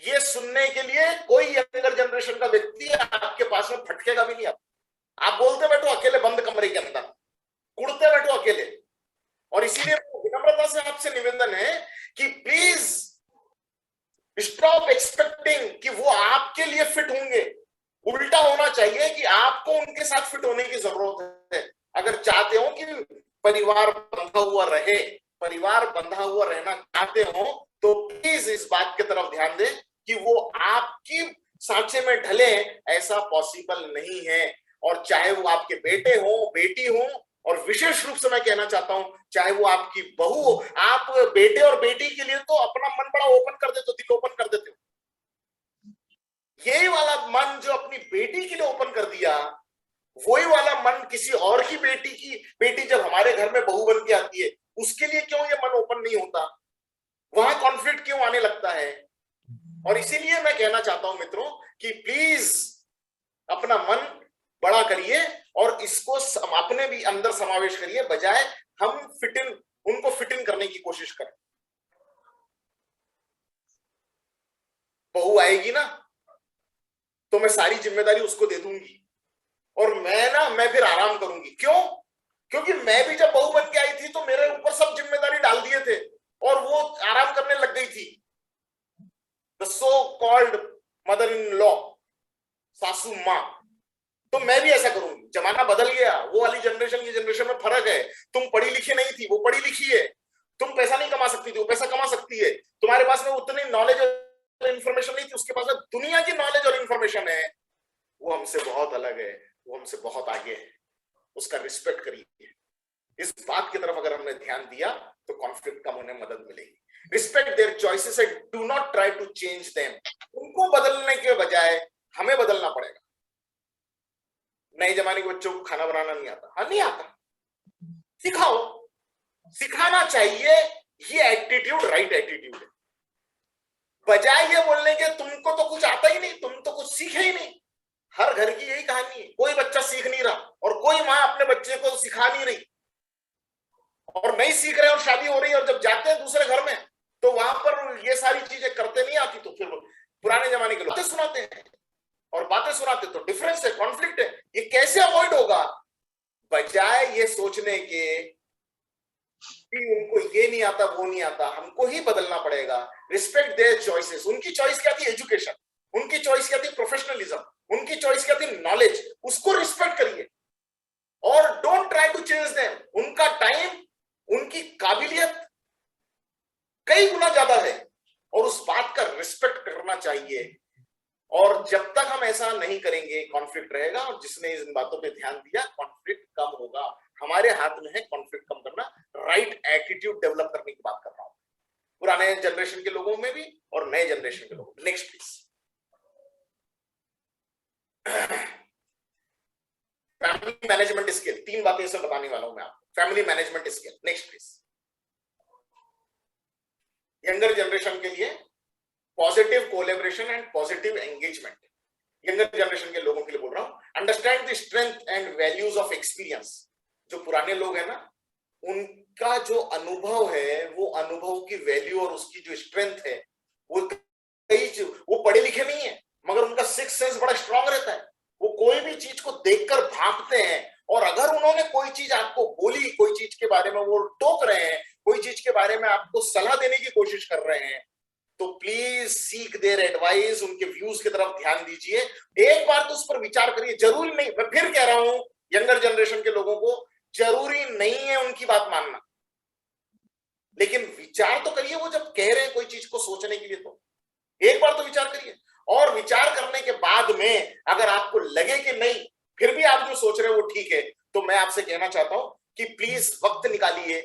ये सुनने के लिए कोई यंगर जनरेशन का व्यक्ति आपके पास में फटकेगा भी नहीं। आप बोलते बैठो अकेले बंद कमरे के अंदर, कुड़ते बैठो अकेले। और इसीलिए विनम्रता से आपसे निवेदन है कि प्लीज स्टॉप एक्सपेक्टिंग कि वो आपके लिए फिट होंगे। उल्टा होना चाहिए कि आपको उनके साथ फिट होने की जरूरत है। अगर चाहते हो कि परिवार बंधा हुआ रहे, परिवार बंधा हुआ रहना चाहते हो, तो प्लीज इस बात की तरफ ध्यान दें कि वो आपकी सांचे में ढले, ऐसा पॉसिबल नहीं है। और चाहे वो आपके बेटे हो, बेटी हो, और विशेष रूप से मैं कहना चाहता हूं चाहे वो आपकी बहू हो, आप बेटे और बेटी के लिए तो अपना मन बड़ा ओपन कर देते हो, दिल ओपन कर देते हो। यही वाला मन जो अपनी बेटी के लिए ओपन कर दिया, वही वाला मन किसी और की बेटी जब हमारे घर में बहू बन के आती है, उसके लिए क्यों ये मन ओपन नहीं होता? वहां कॉन्फ्लिक्ट क्यों आने लगता है? और इसीलिए मैं कहना चाहता हूं मित्रों कि प्लीज अपना मन बड़ा करिए और इसको अपने भी अंदर समावेश करिए, बजाय हम उनको फिट इन करने की कोशिश करें। बहू आएगी ना तो मैं सारी जिम्मेदारी उसको दे दूंगी और मैं फिर आराम करूंगी। क्यों? क्योंकि मैं भी जब बहू बन के आई थी तो मेरे ऊपर सब जिम्मेदारी डाल दिए थे और वो आराम करने लग गई थी। The so called mother in law, सासू मां। तो मैं भी ऐसा करूंगी। जमाना बदल गया, वो वाली जनरेशन की जनरेशन में फर्क है। तुम पढ़ी लिखी नहीं थी, वो पढ़ी लिखी है। तुम पैसा नहीं कमा सकती थी, वो पैसा कमा सकती है। तुम्हारे पास में उतनी नॉलेज और इंफॉर्मेशन नहीं थी, उसके पास दुनिया की नॉलेज और इंफॉर्मेशन है। वो हमसे बहुत अलग है, वो हमसे बहुत आगे है। उसका रिस्पेक्ट करिए। इस बात की तरफ अगर हमने ध्यान दिया तो कॉन्फ्लिक्ट कम होने में मदद मिलेगी। Respect their choices and do not try to change them. उनको बदलने के बजाय हमें बदलना पड़ेगा। नए जमाने के बच्चों को खाना बनाना नहीं आता, हाँ नहीं आता, सिखाओ, सिखाना चाहिए। ये एटीट्यूड राइट एटीट्यूड है, बजाय ये बोलने के तुमको तो कुछ आता ही नहीं, तुम तो कुछ सीखे ही नहीं। हर घर की यही कहानी है, कोई बच्चा सीख नहीं रहा और कोई माँ अपने बच्चे को सिखा नहीं रही और नहीं सीख रहे और शादी हो रही है और जब जाते हैं दूसरे घर में तो वहां पर ये सारी चीजें करते नहीं आती। तो फिर पुराने जमाने के लोग बातें सुनाते हैं और बातें सुनाते तो डिफरेंस है, कॉन्फ्लिक्ट है। ये कैसे अवॉइड होगा? बजाय ये सोचने के कि उनको ये नहीं आता, वो नहीं आता, हमको ही बदलना पड़ेगा। Respect their choices. उनकी चॉइस क्या थी? एजुकेशन। उनकी चॉइस क्या थी? प्रोफेशनलिज्म। उनकी चॉइस क्या थी? नॉलेज। उसको रिस्पेक्ट करिए और don't try to change them. उनका टाइम, उनकी काबिलियत कई गुना ज्यादा है और उस बात का रिस्पेक्ट करना चाहिए। और जब तक हम ऐसा नहीं करेंगे कॉन्फ्लिक्ट रहेगा। और जिसने इन बातों पे ध्यान दिया, कॉन्फ्लिक्ट कम होगा। हमारे हाथ में है कॉन्फ्लिक्ट कम करना, राइट एटीट्यूड डेवलप करने की बात कर रहा हूं, पुराने जनरेशन के लोगों में भी और नए जनरेशन के लोगों में। Next please. Family management skill, 3 बातें इसमें बताने वाला हूं मैं आपको। Family management skill, next please. Younger generation के लिए positive collaboration and positive engagement. Younger generation के लोगों के लिए बोल रहा हूं, understand the strength and values of experience. जो पुराने लोग हैं ना, उनका जो अनुभव है, वो अनुभव की वैल्यू और उसकी जो स्ट्रेंथ है, वो पढ़े लिखे नहीं है मगर उनका सिक्स सेंस बड़ा स्ट्रांग रहता है। वो कोई भी चीज को देखकर भागते हैं और अगर उन्होंने कोई चीज आपको बोली, कोई चीज के बारे में वो टोक रहे हैं, कोई चीज के बारे में आपको सलाह देने की कोशिश कर रहे हैं, तो प्लीज सीक देयर एडवाइस। उनके व्यूज की तरफ ध्यान दीजिए। एक बार तो उस पर विचार करिए। जरूरी नहीं, मैं फिर कह रहा हूं यंगर जनरेशन के लोगों को जरूरी नहीं है उनकी बात मानना, लेकिन विचार तो करिए। वो जब कह रहे हैं कोई चीज को सोचने के लिए, तो एक बार तो विचार करिए। और विचार करने के बाद में अगर आपको लगे कि नहीं, फिर भी आप जो सोच रहे हो वो ठीक है, तो मैं आपसे कहना चाहता हूं कि प्लीज वक्त निकालिए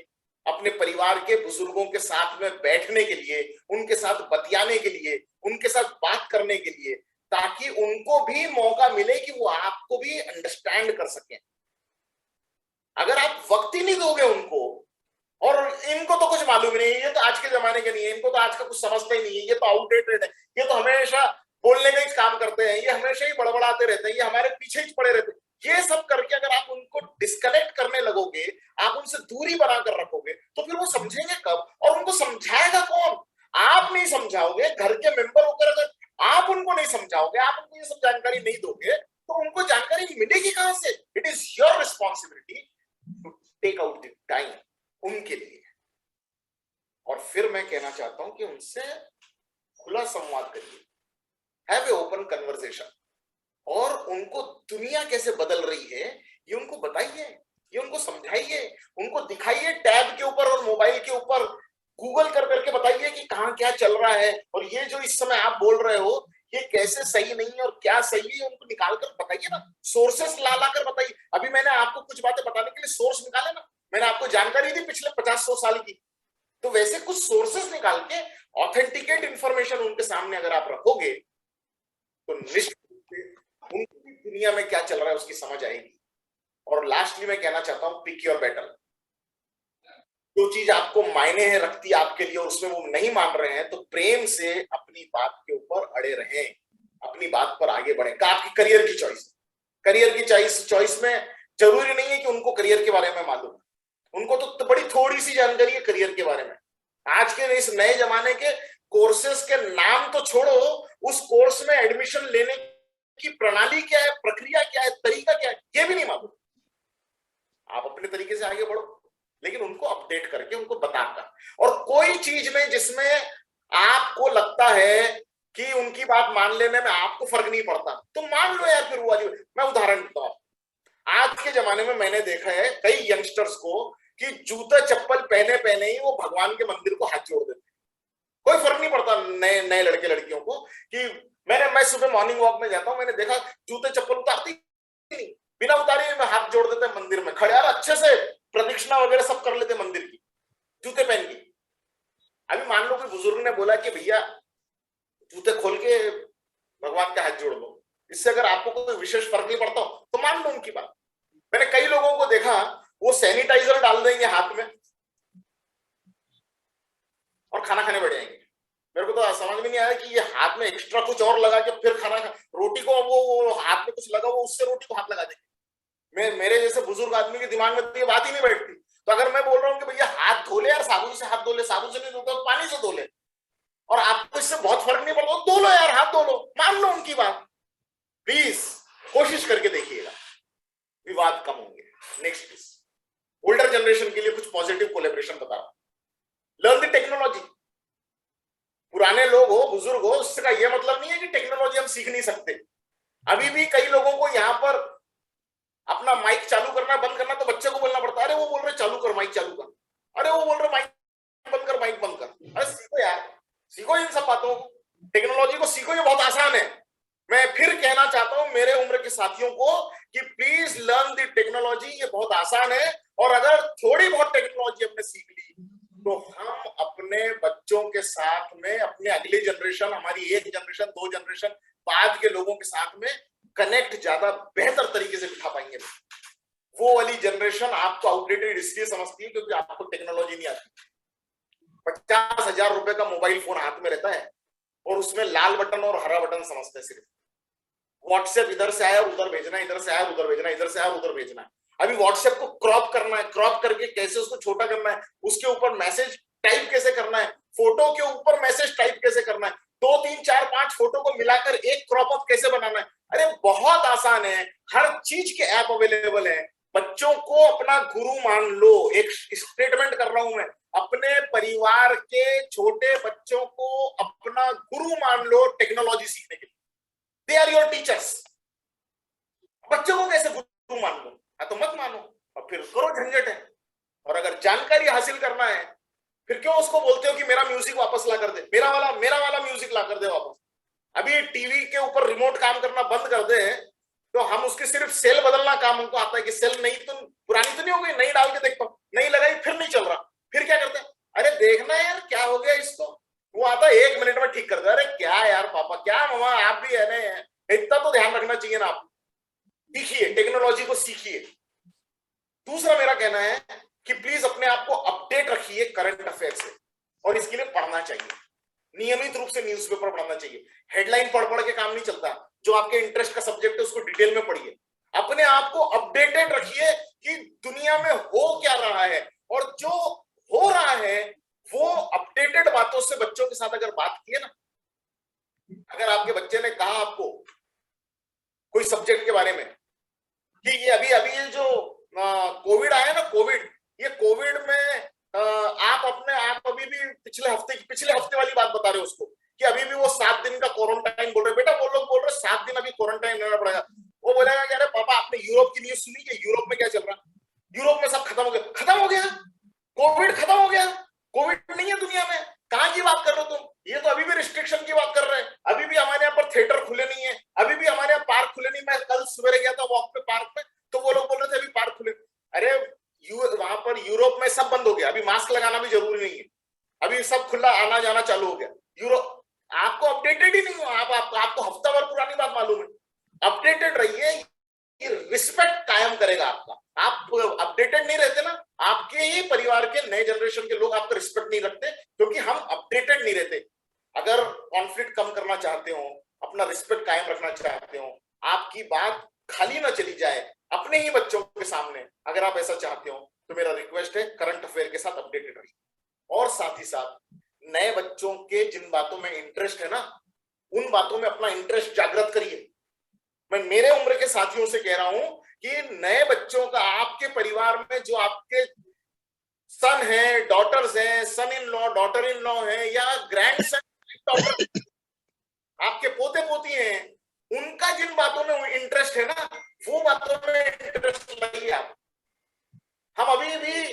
अपने परिवार के बुजुर्गों के साथ में बैठने के लिए, उनके साथ बतियाने के लिए, उनके साथ बात करने के लिए, ताकि उनको भी मौका मिले कि वो आपको भी अंडरस्टैंड कर सकें। अगर आप वक्त ही नहीं दोगे उनको, और इनको तो कुछ मालूम नहीं है, ये तो आज के जमाने के नहीं है, इनको तो आज का कुछ समझता ही नहीं है, ये तो आउटडेटेड है, ये तो हमेशा बोलने का ही काम करते हैं, ये हमेशा ही बड़बड़ाते रहते हैं, ये हमारे पीछे ही पड़े रहते हैं। ये सब करके अगर आप उनको डिस्कनेक्ट करने लगोगे, आप उनसे दूरी बनाकर रखोगे, तो फिर वो समझेंगे कब? और उनको समझाएगा कौन? आप नहीं समझाओगे, घर के मेंबर होकर अगर आप उनको नहीं समझाओगे, आप उनको ये सब जानकारी नहीं दोगे, तो उनको जानकारी मिलेगी कहां से? It is your responsibility to take out the time उनके लिए। और फिर मैं कहना चाहता हूं कि उनसे खुला संवाद करिए, हैव ए ओपन कन्वर्सेशन, और उनको दुनिया कैसे बदल रही है ये उनको बताइए, ये उनको समझाइए, उनको दिखाइए टैब के ऊपर और मोबाइल के ऊपर गूगल कर करके बताइए कि कहां क्या चल रहा है, और ये जो इस समय आप बोल रहे हो ये कैसे सही नहीं है और क्या सही है, उनको निकाल कर बताइए ना, सोर्सेस ला ला कर बताइए। अभी मैंने आपको कुछ बातें बताने के लिए सोर्स निकाले ना, मैंने आपको जानकारी दी पिछले 50-100 साल की, तो वैसे कुछ सोर्सेस निकाल के ऑथेंटिकेट इंफॉर्मेशन उनके सामने अगर आप रखोगे, तो निश्चित रूप से उनकी दुनिया में क्या चल रहा है उसकी समझ आएगी। और लास्टली मैं कहना चाहता हूं, पिक योर बैटल। जो चीज आपको मायने है रखती है आपके लिए और उसमें वो नहीं मान रहे हैं, तो प्रेम से अपनी बात के ऊपर अड़े रहें, अपनी बात पर आगे बढ़े। आपकी करियर की चॉइस, करियर की चॉइस में जरूरी नहीं है कि उनको करियर के बारे में मालूम है, उनको तो बड़ी थोड़ी सी जानकारी है करियर के बारे में। आज के इस नए जमाने के कोर्सेस के नाम तो छोड़ो, उस कोर्स में एडमिशन लेने की प्रणाली क्या है, प्रक्रिया क्या है, तरीका क्या है, ये भी नहीं मालूम। आप अपने तरीके से आगे बढ़ो, लेकिन उनको अपडेट करके, उनको बताकर। और कोई चीज में जिसमें आपको लगता है कि उनकी बात मान लेने में आपको फर्क नहीं पड़ता, तो मान लो यार। फिर वो वाली, मैं उदाहरण देता हूं, आज के जमाने में मैंने देखा है कई यंगस्टर्स को कि जूता चप्पल पहने पहने ही वो भगवान के मंदिर को हाथ जोड़ देते, कोई फर्क नहीं पड़ता नए नए लड़के लड़कियों को। कि मैं सुबह मॉर्निंग वॉक में जाता हूं, मैंने देखा जूते चप्पल उतारती नहीं, बिना उतारे में हाथ जोड़ देते मंदिर में खड़े, यार अच्छे से प्रदक्षिणा वगैरह सब कर लेते मंदिर की, जूते पहन के। अभी मान लो कोई बुजुर्ग ने बोला कि भैया जूते खोल के भगवान का हाथ जोड़ दो, इससे अगर आपको कोई विशेष फर्क नहीं पड़ता तो मान लो उनकी बात। मैंने कई लोगों को देखा, वो सैनिटाइजर डाल देंगे हाथ में और खाना खाने बैठ जाएंगे। मेरे को तो समझ में नहीं आया कि ये हाथ में एक्स्ट्रा कुछ और लगा के फिर खाना रोटी को वो हाथ में कुछ लगा, वो उससे रोटी को हाथ लगा देंगे। मेरे जैसे बुजुर्ग आदमी के दिमाग में तो ये बात ही नहीं बैठती। तो अगर मैं बोल रहा हूँ कि भैया हाथ धो ले यार, साबुन से हाथ धो ले, साबुन से नहीं धोता तो पानी से धो ले, और आपको इससे बहुत फर्क नहीं पड़ता, धो लो यार, हाथ धो लो, मान लो उनकी बात। प्लीज कोशिश करके देखिएगा, विवाद कम होंगे। नेक्स्ट इज ओल्डर जनरेशन के लिए कुछ पॉजिटिव कोलैबोरेशन बता रहा हूं। Learn the technology. पुराने लोग हो, बुजुर्ग हो, उसका यह मतलब नहीं है कि टेक्नोलॉजी हम सीख नहीं सकते। अभी भी कई लोगों को यहाँ पर अपना माइक चालू करना बंद करना तो बच्चे को बोलना पड़ता है, अरे वो बोल रहे चालू कर, माइक चालू कर, अरे वो बोल रहे माइक बंद कर, माइक बंद कर। अरे सीखो यार, सीखो इन सब बातों को, टेक्नोलॉजी को सीखो, ये बहुत आसान है। मैं फिर कहना चाहता हूं मेरे उम्र के साथियों को कि प्लीज लर्न द टेक्नोलॉजी, ये बहुत आसान है। और अगर थोड़ी बहुत टेक्नोलॉजी हमने सीख ली तो हम अपने बच्चों के साथ में, अपने अगले जनरेशन, हमारी एक जनरेशन 2 जनरेशन बाद के लोगों के साथ में कनेक्ट ज्यादा बेहतर तरीके से बिठा पाएंगे। वो वाली जनरेशन आपको आउटडेटेड इसलिए समझती है क्योंकि आपको टेक्नोलॉजी नहीं आती। 50,000 रुपए का मोबाइल फोन हाथ में रहता है और उसमें लाल बटन और हरा बटन समझते हैं सिर्फ। व्हाट्सएप इधर से आया उधर भेजना, इधर से आया उधर भेजना, इधर से आया उधर भेजना। अभी व्हाट्सएप को क्रॉप करना है, क्रॉप करके कैसे उसको छोटा करना है, उसके ऊपर मैसेज टाइप कैसे करना है, फोटो के ऊपर मैसेज टाइप कैसे करना है, 2 3 4 5 फोटो को मिलाकर एक क्रॉप अप कैसे बनाना है। अरे बहुत आसान है, हर चीज के ऐप अवेलेबल है। बच्चों को अपना गुरु मान लो। एक स्टेटमेंट कर रहा हूं मैं, अपने परिवार के छोटे बच्चों को अपना गुरु मान लो टेक्नोलॉजी सीखने के लिए। They are your teachers. बच्चों को कैसे गुरु मान लो? तो मत मानो और फिर करो बोलते हो कि मेरा म्यूजिक वापस ला कर दे, मेरा वाला म्यूजिक ला कर दे वापस। अभी टीवी के ऊपर रिमोट काम करना बंद कर दे तो हम उसके सिर्फ सेल बदलना काम हमको आता है कि सेल नई तो पुरानी तो नहीं हो गई, नई डाल के देखता हूँ, नई लगाई फिर नहीं चल रहा, फिर क्या करते हैं, अरे देखना यार क्या हो गया इसको, वो आता है 1 मिनट में ठीक कर दे। अरे क्या यार पापा, क्या मामा, आप भी है ना, इतना तो ध्यान रखना चाहिए ना। आप सीखिए, टेक्नोलॉजी को सीखिए। दूसरा मेरा कहना है कि प्लीज अपने आप को अपडेट रखिए करंट अफेयर से, और इसके लिए पढ़ना चाहिए, नियमित रूप से न्यूज़पेपर पढ़ना चाहिए। हेडलाइन पढ़ पढ़ के काम नहीं चलता, जो आपके इंटरेस्ट का सब्जेक्ट है उसको डिटेल में पढ़िए। अपने आप को अपडेटेड रखिए कि दुनिया में हो क्या रहा है, और जो हो रहा है वो अपडेटेड बातों से बच्चों के साथ अगर बात की है ना, अगर आपके बच्चे ने कहा आपको कोई सब्जेक्ट के बारे में कि ये अभी ये जो कोविड आया ना, कोविड, ये कोविड में आप अभी भी पिछले हफ्ते वाली बात बता रहे हो उसको कि अभी भी वो 7 दिन का क्वारंटाइन बोल रहे, बेटा वो लोग बोल रहे 7 दिन अभी क्वारंटाइन रहना पड़ेगा। वो बोलेगा कि अरे पापा आपने यूरोप की न्यूज सुनी कि यूरोप में क्या चल रहा, यूरोप में सब खत्म हो गया, कोविड खत्म हो गया, कोविड नहीं है दुनिया में, कहां की बात कर रहे हो तुम, ये तो अभी भी रिस्ट्रिक्शन की बात कर रहे हैं, अभी भी हमारे यहाँ पर थिएटर खुले नहीं है, अभी भी हमारे यहाँ पार्क खुले नहीं। मैं कल सवेरे गया था वॉक पे पार्क में, तो वो लोग बोल रहे थे अभी पार्क खुले। अरे वहां पर यूरोप में सब बंद हो गया, अभी मास्क लगाना भी जरूरी नहीं है, अभी सब खुला आना जाना चालू हो गया। यूरोप, आपको अपडेटेड ही नहीं हो, आपको हफ्ता भर पुरानी बात मालूम है। अपडेटेड रहिए, ये रिस्पेक्ट कायम करेगा आपका। आप अपडेटेड नहीं रहते ना, आपके ही परिवार के नए जनरेशन के लोग आपका रिस्पेक्ट नहीं रखते, क्योंकि हम अपडेटेड नहीं रहते। अगर कॉन्फ्लिक्ट कम करना चाहते हो, अपना रिस्पेक्ट कायम रखना चाहते हो, आपकी बात खाली ना चली जाए अपने ही बच्चों के सामने, अगर आप ऐसा चाहते हो तो मेरा रिक्वेस्ट है करंट अफेयर के साथ अपडेटेड रहिए। और साथ ही साथ नए बच्चों के जिन बातों में इंटरेस्ट है ना, उन बातों में अपना इंटरेस्ट जागृत करिए। मैं मेरे उम्र के साथियों से कह रहा हूं कि नए बच्चों का आपके परिवार में जो आपके सन है, डॉटर्स हैं, son in law, daughter in law है, या ग्रैंड सन, आपके पोते पोती हैं, उनका जिन बातों में इंटरेस्ट है ना, वो बातों में इंटरेस्ट लाइए आप। हम अभी भी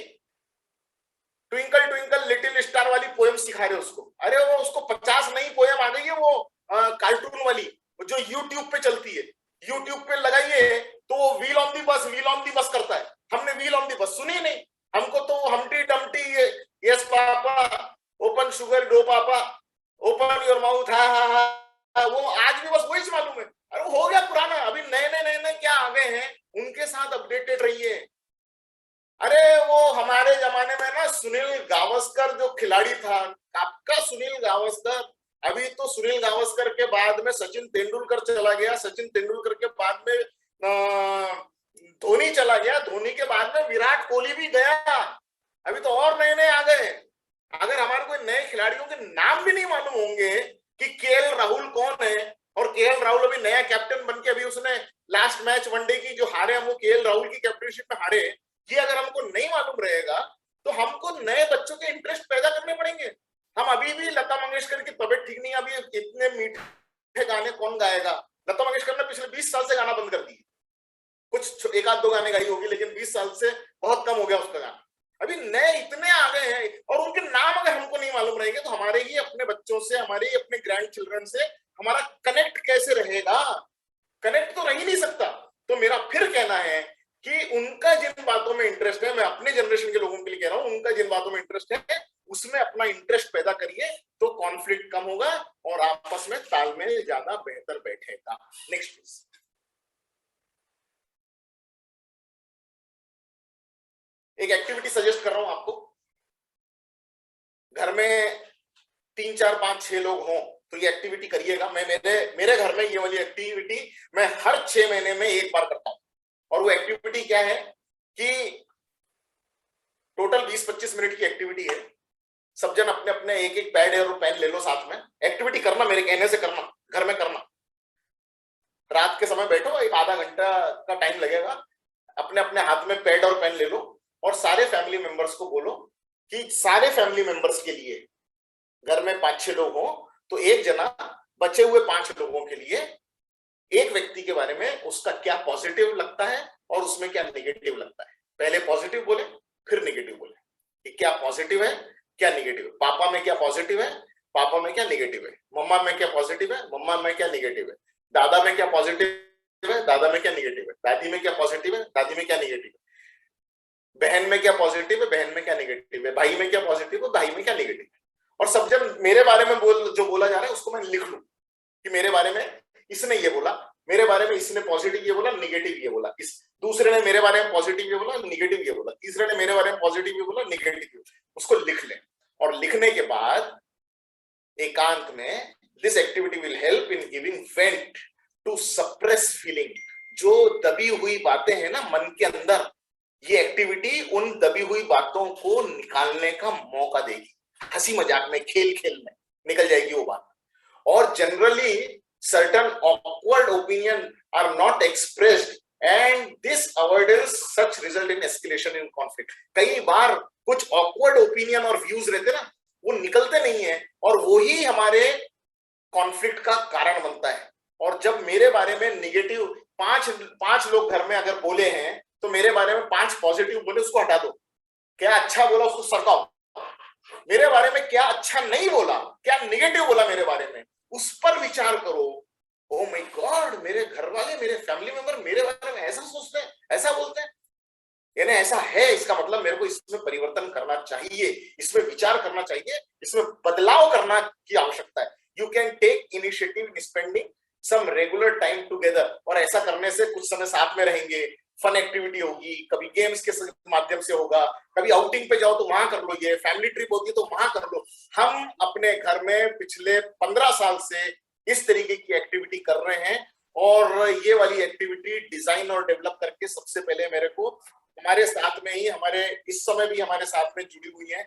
ट्विंकल ट्विंकल लिटिल स्टार वाली पोएम सिखा रहे उसको, अरे वो उसको 50 नई पोएम आ गई है, वो कार्टून वाली जो यूट्यूब पे चलती है, यूट्यूब पे लगाइए तो वो व्हील ऑन दी बस करता है। हमने व्हील ऑन दी बस सुनी नहीं, हमको तो Humpty Dumpty, yes papa, open sugar do papa, open your mouth, ha, वो आज भी बस वही मालूम है। अरे वो हो गया पुराना, अभी नए क्या आ गए हैं, उनके साथ अपडेटेड रहिए। अरे वो हमारे जमाने में ना सुनील गावस्कर जो खिलाड़ी था, आपका सुनील गावस्कर, अभी तो सुनील गावस्कर के बाद में सचिन तेंदुलकर चला गया, सचिन तेंदुलकर के बाद में धोनी चला गया, धोनी के बाद में विराट कोहली भी गया, अभी तो और नए आ गए। अगर हमारे कोई नए खिलाड़ियों के नाम भी नहीं मालूम होंगे कि केएल राहुल कौन है, और केएल राहुल अभी नया कैप्टन बन के, अभी उसने लास्ट मैच वनडे की जो हारे हम, वो केएल राहुल की कैप्टनशिप में हारे, ये अगर हमको नहीं मालूम रहेगा तो हमको नए बच्चों के इंटरेस्ट पैदा करने पड़ेंगे। हम अभी भी लता मंगेशकर की तबीयत ठीक नहीं, अभी इतने मीठे गाने कौन गाएगा। लता मंगेशकर ने पिछले 20 साल से गाना बंद कर दिए, कुछ 1-2 गाने गाई होगी, लेकिन 20 साल से बहुत कम हो गया उसका गाना। अभी नए इतने आ गए हैं, और उनके नाम अगर हमको नहीं मालूम रहेंगे तो हमारे ही अपने बच्चों से, हमारे ही अपने ग्रैंड चिल्ड्रन से हमारा कनेक्ट कैसे रहेगा? कनेक्ट तो रह ही नहीं सकता। तो मेरा फिर कहना है कि उनका जिन बातों में इंटरेस्ट है, मैं अपने जनरेशन के लोगों के लिए कह रहा हूं, उनका जिन बातों में इंटरेस्ट है उसमें अपना इंटरेस्ट पैदा करिए, तो कॉन्फ्लिक्ट कम होगा और आपस में तालमेल ज्यादा बेहतर बैठेगा। Next please. एक एक्टिविटी सजेस्ट कर रहा हूं आपको, घर में 3, 4, 5, 6 लोग हों तो ये एक्टिविटी करिएगा। मैं मेरे घर में ये वाली एक्टिविटी मैं हर 6 महीने में एक बार करता हूं, और वो एक्टिविटी क्या है कि टोटल 20-25 मिनट की एक्टिविटी है। सब जन अपने अपने एक पैड और पेन ले लो, साथ में एक्टिविटी करना, मेरे कहने से करना, घर में करना। रात के समय बैठो, एक आधा घंटा का टाइम लगेगा, अपने अपने हाथ में पैड और पेन ले लो और सारे फैमिली मेंबर्स को बोलो कि सारे फैमिली मेंबर्स के लिए, घर में 5-6 लोग हो तो एक जना बचे हुए 5 लोगों के लिए एक व्यक्ति के बारे में उसका क्या पॉजिटिव लगता है और उसमें क्या नेगेटिव लगता है, पहले पॉजिटिव बोले फिर नेगेटिव बोले कि क्या पॉजिटिव है, क्या निगेटिव है, पापा में क्या पॉजिटिव है, पापा में क्या निगेटिव है, मम्मा में क्या पॉजिटिव है, मम्मा में क्या निगेटिव है, दादा में क्या पॉजिटिव है, दादा में क्या निगेटिव है, दादी में क्या पॉजिटिव है, दादी में क्या निगेटिव है, बहन में क्या पॉजिटिव है, बहन में क्या निगेटिव है, भाई में क्या पॉजिटिव है, भाई में क्या निगेटिव है। और सब जब मेरे बारे में जो बोला जा रहा है उसको मैं लिख लूं कि मेरे बारे में इसने ये बोला, मेरे बारे में इसने पॉजिटिव ये बोला, निगेटिव ये बोला, इस दूसरे ने मेरे बारे में पॉजिटिव ये बोला, निगेटिव ये बोला, तीसरे ने मेरे बारे में पॉजिटिव ये बोला, निगेटिव ये बोला, उसको लिख लें। और लिखने के बाद एकांत में this activity will help in giving vent to suppress feeling. जो दबी हुई बातें हैं ना मन के अंदर, ये एक्टिविटी उन दबी हुई बातों को निकालने का मौका देगी। हंसी मजाक में, खेल खेल में निकल जाएगी वो बात। और generally certain awkward opinion are not expressed and this avoidance such result in escalation in conflict। कई बार कुछ awkward opinion और views रहते ना, वो निकलते नहीं है और वो ही हमारे कॉन्फ्लिक्ट का कारण बनता है। और जब मेरे बारे में निगेटिव पांच लोग घर में अगर बोले हैं तो मेरे बारे में 5 पॉजिटिव बोले, उसको हटा दो। क्या अच्छा बोला उसको सरकाओ। मेरे बारे में क्या अच्छा नहीं बोला, क्या निगेटिव बोला मेरे बारे में, उस पर विचार करो। ओ माय गॉड, मेरे घर वाले, मेरे फैमिली मेंबर मेरे बारे में ऐसा सोचते हैं, ऐसा बोलते हैं, यानी ऐसा है, इसका मतलब मेरे को इसमें परिवर्तन करना चाहिए, इसमें विचार करना चाहिए, इसमें बदलाव करना की आवश्यकता है। You can take initiative in spending some regular time together. और ऐसा करने से कुछ समय साथ में रहेंगे, फन एक्टिविटी होगी, कभी गेम्स के माध्यम से होगा, कभी आउटिंग पे जाओ तो वहां कर लो, ये फैमिली ट्रिप होती है तो वहां कर लो। हम अपने घर में पिछले 15 साल से इस तरीके की एक्टिविटी कर रहे हैं और ये वाली एक्टिविटी डिजाइन और डेवलप करके सबसे पहले मेरे को हमारे साथ में ही, हमारे इस समय भी हमारे साथ में जुड़ी हुई है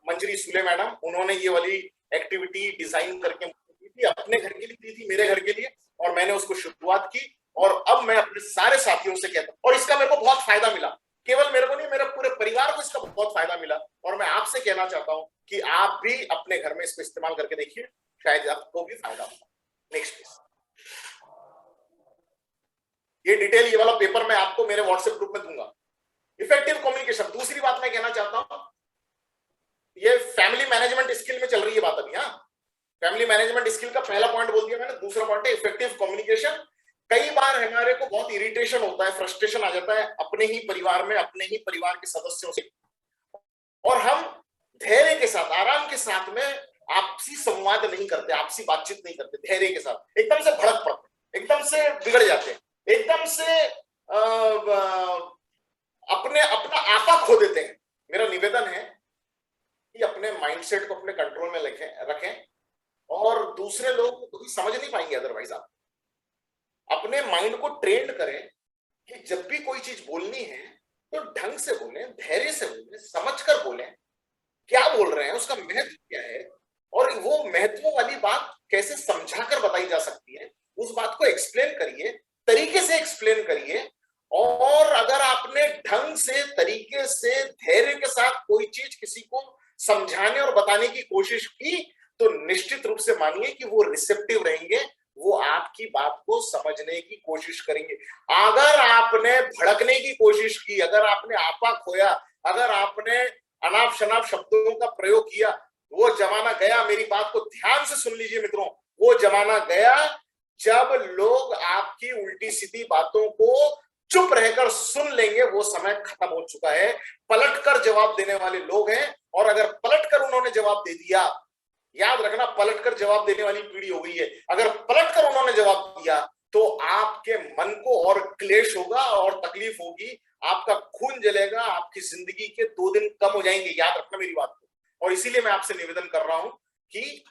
मंजरी सुले मैडम, उन्होंने ये वाली एक्टिविटी डिजाइन करके दी थी, अपने घर के लिए दी थी, मेरे घर के लिए, और मैंने उसको शुरुआत की। और अब मैं अपने सारे साथियों से कहता हूँ, और इसका मेरे को बहुत फायदा मिला, केवल मेरे को नहीं, मेरे पूरे परिवार को इसका बहुत फायदा मिला। और मैं आपसे कहना चाहता हूं कि आप भी अपने घर में इसको इस्तेमाल करके देखिए, शायद आपको भी फायदा होगा। Next please. ये डिटेल, ये वाला पेपर मैं आपको मेरे व्हाट्सएप ग्रुप में दूंगा। इफेक्टिव कम्युनिकेशन, दूसरी बात मैं कहना चाहता हूं, ये फैमिली मैनेजमेंट स्किल में चल रही है बात अभी। हाँ, फैमिली मैनेजमेंट स्किल का पहला पॉइंट बोल दिया मैंने, दूसरा पॉइंट है इफेक्टिव कम्युनिकेशन। कई बार हमारे को बहुत इरिटेशन होता है, फ्रस्ट्रेशन आ जाता है अपने ही परिवार में, अपने ही परिवार के सदस्यों से, और हम धैर्य के साथ, आराम के साथ में आपसी संवाद नहीं करते, आपसी बातचीत नहीं करते धैर्य के साथ, एकदम से भड़क पड़ते, एकदम से बिगड़ जाते हैं, एकदम से अपना आपा खो देते हैं। मेरा निवेदन है कि अपने माइंडसेट को अपने कंट्रोल में रखें और दूसरे लोग कभी समझ नहीं पाएंगे अदरवाइज। आप अपने माइंड को ट्रेन करें कि जब भी कोई चीज बोलनी है तो ढंग से बोलें, धैर्य से बोलें, समझकर बोलें, क्या बोल रहे हैं, उसका महत्व क्या है, और वो महत्व वाली बात कैसे समझाकर बताई जा सकती है, उस बात को एक्सप्लेन करिए, तरीके से एक्सप्लेन करिए। और अगर आपने ढंग से, तरीके से, धैर्य के साथ कोई चीज किसी को समझाने और बताने की कोशिश की तो निश्चित रूप से मानिए कि वो रिसेप्टिव रहेंगे, वो आपकी बात को समझने की कोशिश करेंगे। अगर आपने भड़कने की कोशिश की, अगर आपने आपा खोया, अगर आपने अनाप शनाप शब्दों का प्रयोग किया, वो जमाना गया। मेरी बात को ध्यान से सुन लीजिए मित्रों, वो जमाना गया जब लोग आपकी उल्टी सीधी बातों को चुप रहकर सुन लेंगे। वो समय खत्म हो चुका है। पलटकर जवाब देने वाले लोग हैं, और अगर पलटकर उन्होंने जवाब दे दिया, याद रखना, पलटकर जवाब देने वाली पीढ़ी हो गई है। अगर पलटकर उन्होंने जवाब दिया तो आपके मन को और क्लेश होगा और तकलीफ होगी, आपका खून जलेगा, आपकी जिंदगी के 2 दिन कम हो जाएंगे। याद रखना मेरी बात को। और इसीलिए मैं आपसे निवेदन कर रहा हूं कि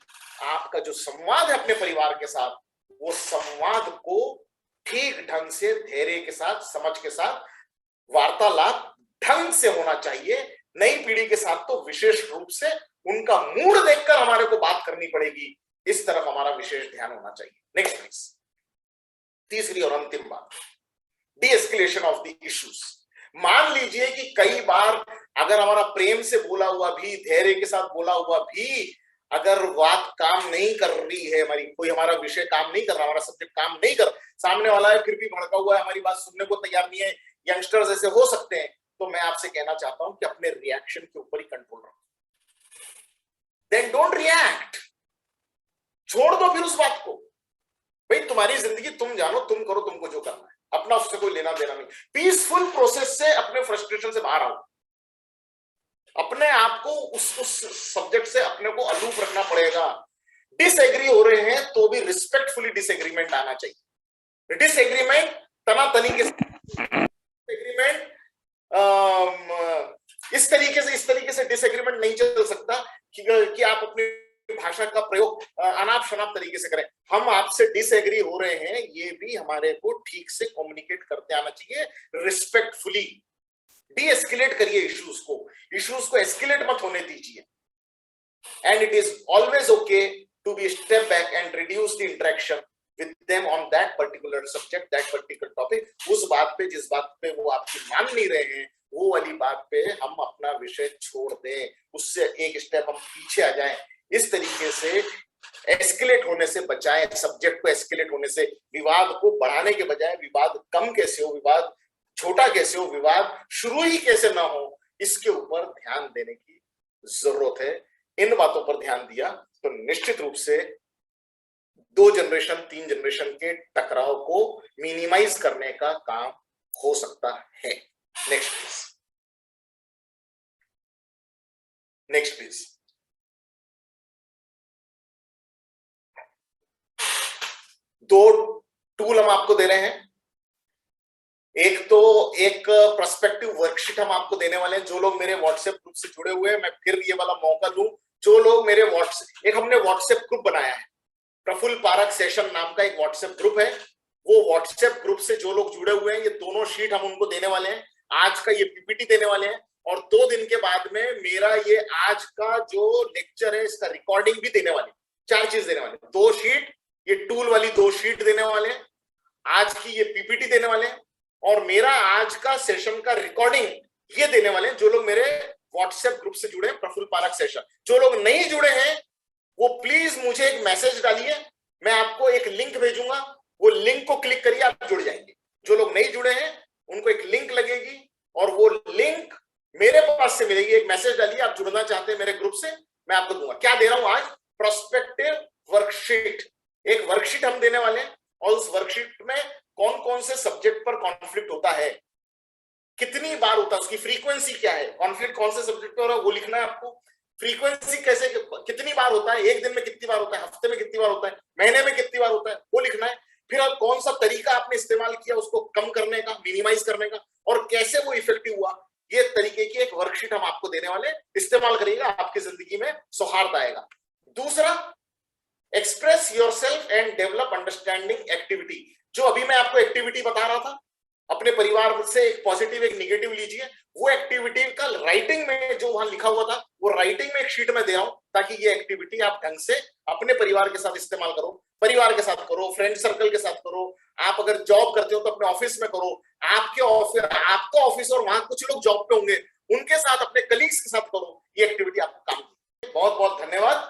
आपका जो संवाद है अपने परिवार के साथ, वो संवाद को ठीक ढंग से, धैर्य के साथ, समझ के साथ, वार्तालाप ढंग से होना चाहिए। नई पीढ़ी के साथ तो विशेष रूप से उनका मूड देखकर हमारे को बात करनी पड़ेगी, इस तरफ हमारा विशेष ध्यान होना चाहिए। Next please. तीसरी और अंतिम बात, D escalation of the issues. मान लीजिए कि कई बार अगर हमारा प्रेम से बोला हुआ भी, धैर्य के साथ बोला हुआ भी, अगर बात काम नहीं कर रही है, हमारी कोई, हमारा विषय काम नहीं कर रहा, हमारा सब्जेक्ट काम नहीं कर, सामने वाला है फिर भी भड़का हुआ है, हमारी बात सुनने को तैयार नहीं है, यंगस्टर्स ऐसे हो सकते हैं, तो मैं आपसे कहना चाहता हूं कि अपने रिएक्शन के ऊपर ही कंट्रोल रखो। देन डोंट रिएक्ट, छोड़ दो फिर उस बात को। भाई तुम्हारी जिंदगी तुम जानो, तुम करो, तुमको जो करना है, अपना उससे कोई लेना देना नहीं। पीसफुल प्रोसेस से अपने फ्रस्ट्रेशन से बाहर आओ, अपने आप को उस सब्जेक्ट से अपने को अलूप रखना पड़ेगा। डिसएग्री हो रहे हैं तो भी रिस्पेक्टफुली डिसएग्रीमेंट आना चाहिए। डिसएग्रीमेंट तनातनी के डिसएग्रीमेंट इस तरीके से डिसएग्रीमेंट नहीं चल सकता कि आप अपनी भाषा का प्रयोग अनाप शनाप तरीके से करें। हम आपसे डिसएग्री हो रहे हैं, ये भी हमारे को ठीक से कम्युनिकेट करते आना चाहिए, रिस्पेक्टफुली। डी एस्केलेट करिए इश्यूज को एस्केलेट मत होने दीजिए। And it is always okay to be step back and reduce the interaction with them on that particular subject, that particular topic। उस बात पे जिस बात पे वो आपकी मान नहीं रहे हैं, वो वाली बात पे हम अपना विषय छोड़ दें, उससे एक स्टेप हम पीछे आ जाएं। इस तरीके से एस्केलेट होने से बचाएं, सब्जेक्ट को एस्केलेट होने से। विवाद को बढ़ाने के बजाय विवाद कम कैसे हो, विवाद छोटा कैसे हो, विवाद शुरू ही कैसे ना हो, इसके ऊपर ध्यान देने की जरूरत है। इन बातों पर ध्यान दिया तो निश्चित रूप से 2 जनरेशन 3 जनरेशन के टकराव को मिनिमाइज करने का काम हो सकता है। Next please. 2 टूल हम आपको दे रहे हैं। एक पर्सपेक्टिव वर्कशीट हम आपको देने वाले हैं। जो लोग मेरे व्हाट्सएप ग्रुप से जुड़े हुए हैं, मैं फिर ये वाला मौका दूं, जो लोग मेरे हमने व्हाट्सएप ग्रुप बनाया है, प्रफुल्ल पारक सेशन नाम का एक व्हाट्सएप ग्रुप है। वो व्हाट्सएप ग्रुप से जो लोग जुड़े हुए हैं, ये दोनों शीट हम उनको देने वाले हैं। आज का ये पीपीटी देने वाले हैं और 2 दिन के बाद में मेरा ये आज का जो लेक्चर है इसका रिकॉर्डिंग भी देने वाले। 4 चीज देने वाले, 2 शीट, ये टूल वाली 2 शीट देने वाले हैं, आज की ये पीपीटी देने वाले हैं और मेरा आज का सेशन का रिकॉर्डिंग ये देने वाले हैं। जो लोग मेरे व्हाट्सएप ग्रुप से जुड़े हैं, प्रफुल्ल पारक सेशन। जो लोग नहीं जुड़े हैं वो प्लीज मुझे एक मैसेज डालिए, मैं आपको एक लिंक भेजूंगा, वो लिंक को क्लिक करिए, आप जुड़ जाएंगे। जो लोग नहीं जुड़े हैं उनको एक लिंक लगेगी और वो लिंक मेरे पास से मिलेगी। एक मैसेज डालिए, आप जुड़ना चाहते हैं मेरे ग्रुप से, मैं आपको दूंगा। क्या दे रहा हूं आज? Prospective worksheet. एक वर्कशीट हम देने वाले हैं और उस वर्कशीट में कौन कौन से सब्जेक्ट पर कॉन्फ्लिक्ट होता है, कितनी बार होता है, उसकी फ्रीक्वेंसी क्या है, कॉन्फ्लिक्ट कौन से सब्जेक्ट पर हो रहा है वो लिखना है आपको। फ्रीक्वेंसी कैसे, कितनी बार होता है, एक दिन में कितनी बार होता है, हफ्ते में कितनी बार होता है, महीने में कितनी बार होता है, वो लिखना है। फिर आप कौन सा तरीका आपने इस्तेमाल किया उसको कम करने का, मिनिमाइज करने का, और कैसे वो इफेक्टिव हुआ, ये तरीके की एक वर्कशीट हम आपको देने वाले। इस्तेमाल करिएगा, आपकी जिंदगी में सौहार्द आएगा। दूसरा, express yourself and develop understanding activity. जो अभी मैं आपको एक्टिविटी बता रहा था, अपने परिवार से एक पॉजिटिव एक निगेटिव लीजिए, वो एक्टिविटी का राइटिंग में जो वहां लिखा हुआ था वो राइटिंग में एक शीट में दे रहा हूं, ताकि ये एक्टिविटी आप ढंग से अपने परिवार के साथ इस्तेमाल करो। परिवार के साथ करो, फ्रेंड सर्कल के साथ करो, आप अगर जॉब करते हो तो अपने ऑफिस में करो, आपका ऑफिस और वहां कुछ लोग जॉब पे होंगे उनके साथ, अपने कलीग्स के साथ करो। ये एक्टिविटी आपको काम की। बहुत बहुत धन्यवाद।